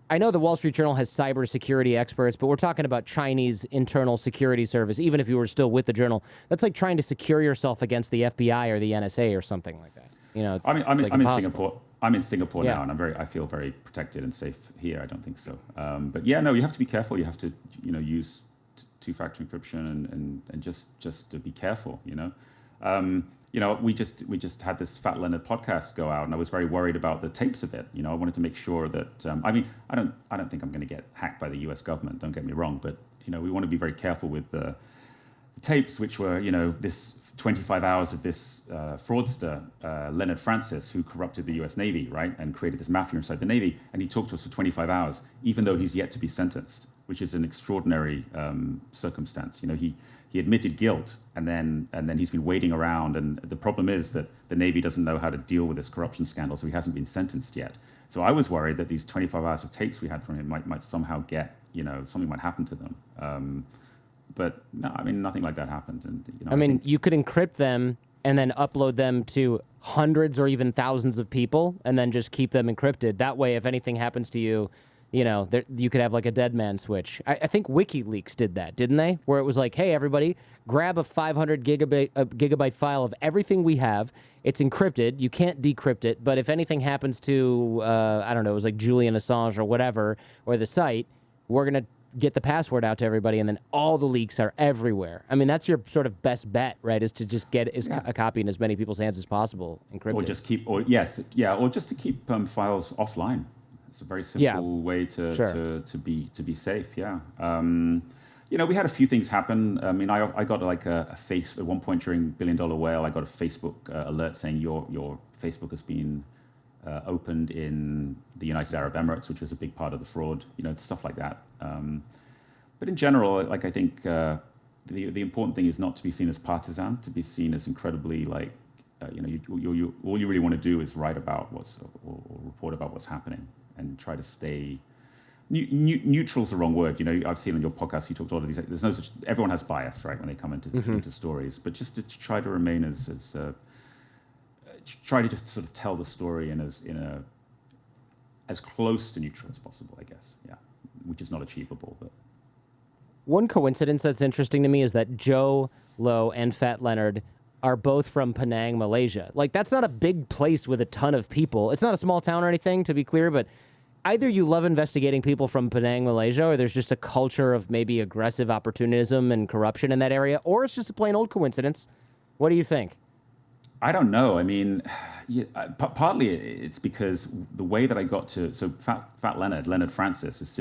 I know the Wall Street Journal has cybersecurity experts, but we're talking about Chinese internal security service. Even if you were still with the Journal, that's like trying to secure yourself against the FBI or the NSA or something like that. You know, I'm like in impossible. Singapore. I'm in Singapore Yeah. now, and I feel very protected and safe here. I don't think so. But yeah, no, you have to be careful. You have to, use two-factor encryption and just to be careful. We just had this Fat Leonard podcast go out, and I was very worried about the tapes of it. I wanted to make sure that. I don't think I'm going to get hacked by the U.S. government. Don't get me wrong, but we want to be very careful with the tapes, which were this 25 hours of this fraudster, Leonard Francis, who corrupted the US Navy, right, and created this mafia inside the Navy. And he talked to us for 25 hours, even though he's yet to be sentenced, which is an extraordinary circumstance. He admitted guilt, and then he's been waiting around. And the problem is that the Navy doesn't know how to deal with this corruption scandal, so he hasn't been sentenced yet. So I was worried that these 25 hours of tapes we had from him might somehow get, something might happen to them. But no, nothing like that happened. And you could encrypt them and then upload them to hundreds or even thousands of people, and then just keep them encrypted. That way, if anything happens to you, you could have like a dead man switch. I think WikiLeaks did that, didn't they? Where it was like, hey, everybody, grab a 500 gigabyte file of everything we have. It's encrypted. You can't decrypt it. But if anything happens to, I don't know, it was like Julian Assange or whatever, or the site, we're going to get the password out to everybody, and then all the leaks are everywhere. That's your sort of best bet, right? Is to just get a copy in as many people's hands as possible, encrypted. Or just to keep files offline. It's a very simple way to be safe. Yeah. We had a few things happen. I got like at one point during $1 Billion Whale, I got a Facebook alert saying your Facebook has been opened in the United Arab Emirates, which was a big part of the fraud, stuff like that. But in general, I think the important thing is not to be seen as partisan, to be seen as incredibly all you really want to do is write about or report about what's happening and try to stay neutral's the wrong word. I've seen on your podcast you talked a lot of these. There's no such. Everyone has bias, right, when they come into stories, but just to try to remain as try to just sort of tell the story in as close to neutral as possible, I guess. Yeah, which is not achievable. But one coincidence that's interesting to me is that Jho Low and Fat Leonard are both from Penang, Malaysia. Like, that's not a big place with a ton of people. It's not a small town or anything, to be clear, but either you love investigating people from Penang, Malaysia, or there's just a culture of maybe aggressive opportunism and corruption in that area, or it's just a plain old coincidence. What do you think? I don't know. Partly it's because the way that I got to Fat Leonard Francis is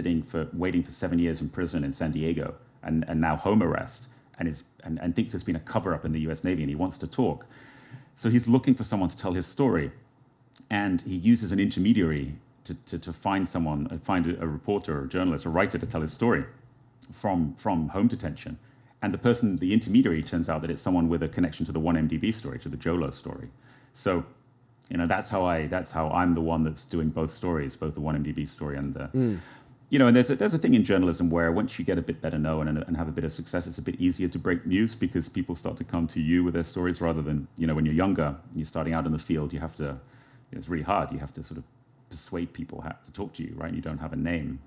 waiting for 7 years in prison in San Diego and now home arrest and thinks there's been a cover up in the U.S. Navy and he wants to talk. So he's looking for someone to tell his story, and he uses an intermediary to find a reporter or a journalist or writer to tell his story from home detention. And the intermediary, turns out that it's someone with a connection to the 1MDB story, to the Jho Low story. So, that's how I'm the one that's doing both stories, both the 1MDB story and the, and there's a thing in journalism where once you get a bit better known and have a bit of success, it's a bit easier to break news because people start to come to you with their stories rather than, when you're younger, you're starting out in the field, you have to, it's really hard. You have to sort of persuade people to talk to you, right? You don't have a name.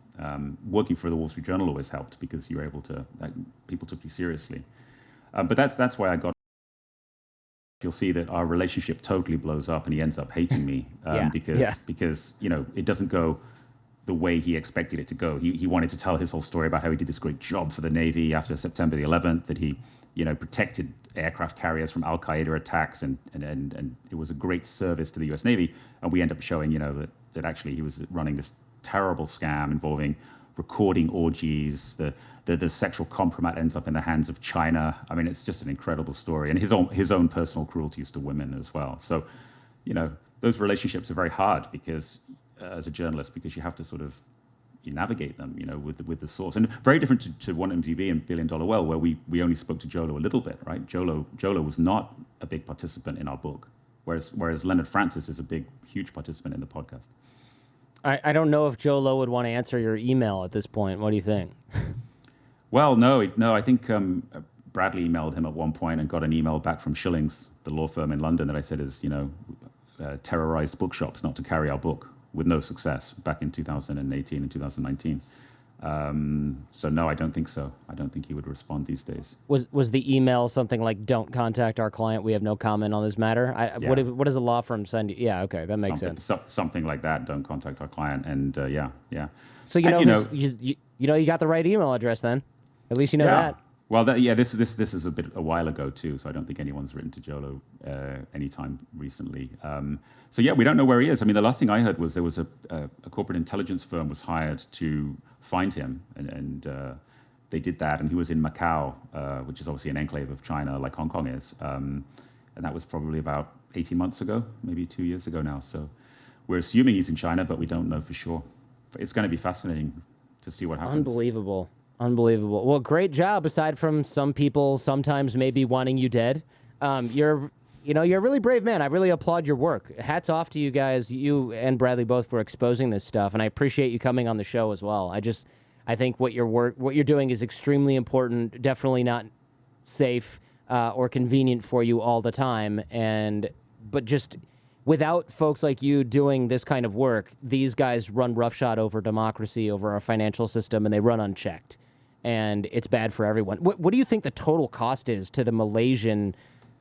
Working for the Wall Street Journal always helped because you were able to, people took you seriously. But that's why I got. You'll see that our relationship totally blows up, and he ends up hating me because it doesn't go the way he expected it to go. He wanted to tell his whole story about how he did this great job for the Navy after September the 11th, that he protected aircraft carriers from Al Qaeda attacks, and it was a great service to the U.S. Navy. And we end up showing that actually he was running this terrible scam involving recording orgies. The sexual compromise ends up in the hands of China. It's just an incredible story, and his own personal cruelties to women as well. So, those relationships are very hard because, as a journalist, because you have to sort of navigate them, with the source, and very different to 1MDB and $1 Billion Whale, where we only spoke to Jho Low a little bit, right? Jho Low was not a big participant in our book, whereas Leonard Francis is a huge participant in the podcast. I don't know if Jho Low would want to answer your email at this point. What do you think? Well, no. I think Bradley emailed him at one point and got an email back from Schillings, the law firm in London, that I said is, terrorized bookshops not to carry our book, with no success back in 2018 and 2019. So no, I don't think so. I don't think he would respond these days. Was the email something like, "Don't contact our client. We have no comment on this matter"? Yeah. What does a law firm send you? Yeah, okay, that makes sense. Something like that. Don't contact our client. And yeah. So you got the right email address then. At least you know that. Well, this is a while ago too, so I don't think anyone's written to Jho Low anytime recently. So yeah, we don't know where he is. I mean, the last thing I heard was there was a corporate intelligence firm was hired to find him, and they did that, and he was in Macau, which is obviously an enclave of China, like Hong Kong is, and that was probably about 18 months ago, maybe 2 years ago now. So we're assuming he's in China, but we don't know for sure. It's going to be fascinating to see what happens. Unbelievable. Well, great job. Aside from some people sometimes maybe wanting you dead, you're a really brave man. I really applaud your work. Hats off to you guys, you and Bradley both, for exposing this stuff, and I appreciate you coming on the show as well. I think what you're doing is extremely important. Definitely not safe or convenient for you all the time, but just without folks like you doing this kind of work, these guys run roughshod over democracy, over our financial system, and they run unchecked. And it's bad for everyone. What do you think the total cost is to the Malaysian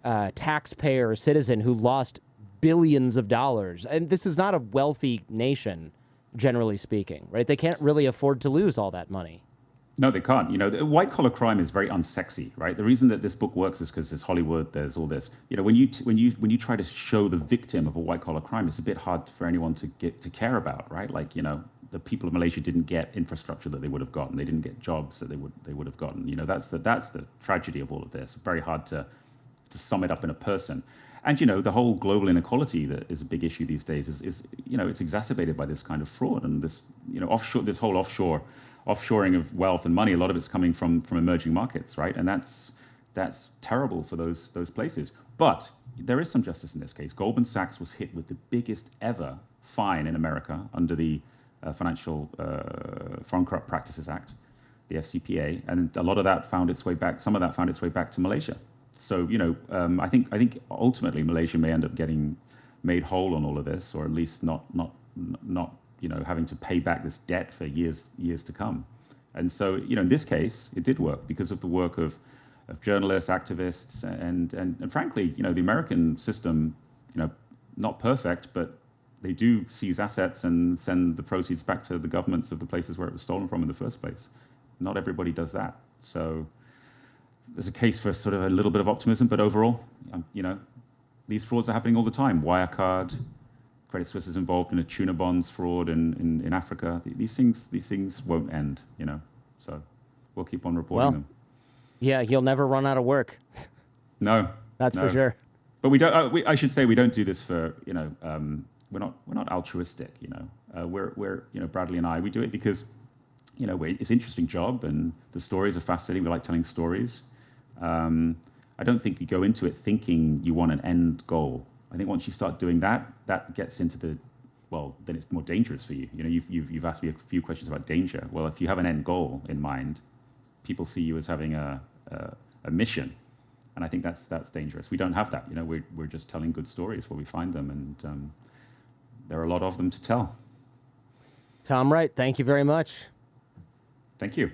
taxpayer citizen who lost billions of dollars? And this is not a wealthy nation, generally speaking, right? They can't really afford to lose all that money. No, they can't. White collar crime is very unsexy, right? The reason that this book works is because there's Hollywood, there's all this. When you try to show the victim of a white collar crime, it's a bit hard for anyone to care about, right? Like, the people of Malaysia didn't get infrastructure that they would have gotten. They didn't get jobs that they would have gotten. That's the tragedy of all of this. Very hard to sum it up in a person. And the whole global inequality that is a big issue these days is it's exacerbated by this kind of fraud and this offshoring of wealth and money. A lot of it's coming from emerging markets, right? And that's terrible for those places. But there is some justice in this case. Goldman Sachs was hit with the biggest ever fine in America under the Financial Foreign Corrupt Practices Act, the FCPA, and a lot of that found its way back. Some of that found its way back to Malaysia. So I think ultimately Malaysia may end up getting made whole on all of this, or at least not having to pay back this debt for years to come. And so in this case, it did work because of the work of journalists, activists, and frankly, the American system, not perfect, but they do seize assets and send the proceeds back to the governments of the places where it was stolen from in the first place. Not everybody does that. So there's a case for sort of a little bit of optimism, but overall, these frauds are happening all the time. Wirecard, Credit Suisse is involved in a tuna bonds fraud in Africa. These things won't end, So we'll keep on reporting them. Yeah, you'll never run out of work. No, that's for sure. But we don't. I should say we don't do this for we're not altruistic. We're Bradley and I, we do it because it's an interesting job and the stories are fascinating. We like telling stories. I don't think you go into it thinking you want an end goal. I think once you start doing that, that gets into then it's more dangerous for you. You've asked me a few questions about danger. Well, if you have an end goal in mind, people see you as having a mission, and I think that's dangerous. We don't have that. We're just telling good stories where we find them, and there are a lot of them to tell. Tom Wright, thank you very much. Thank you.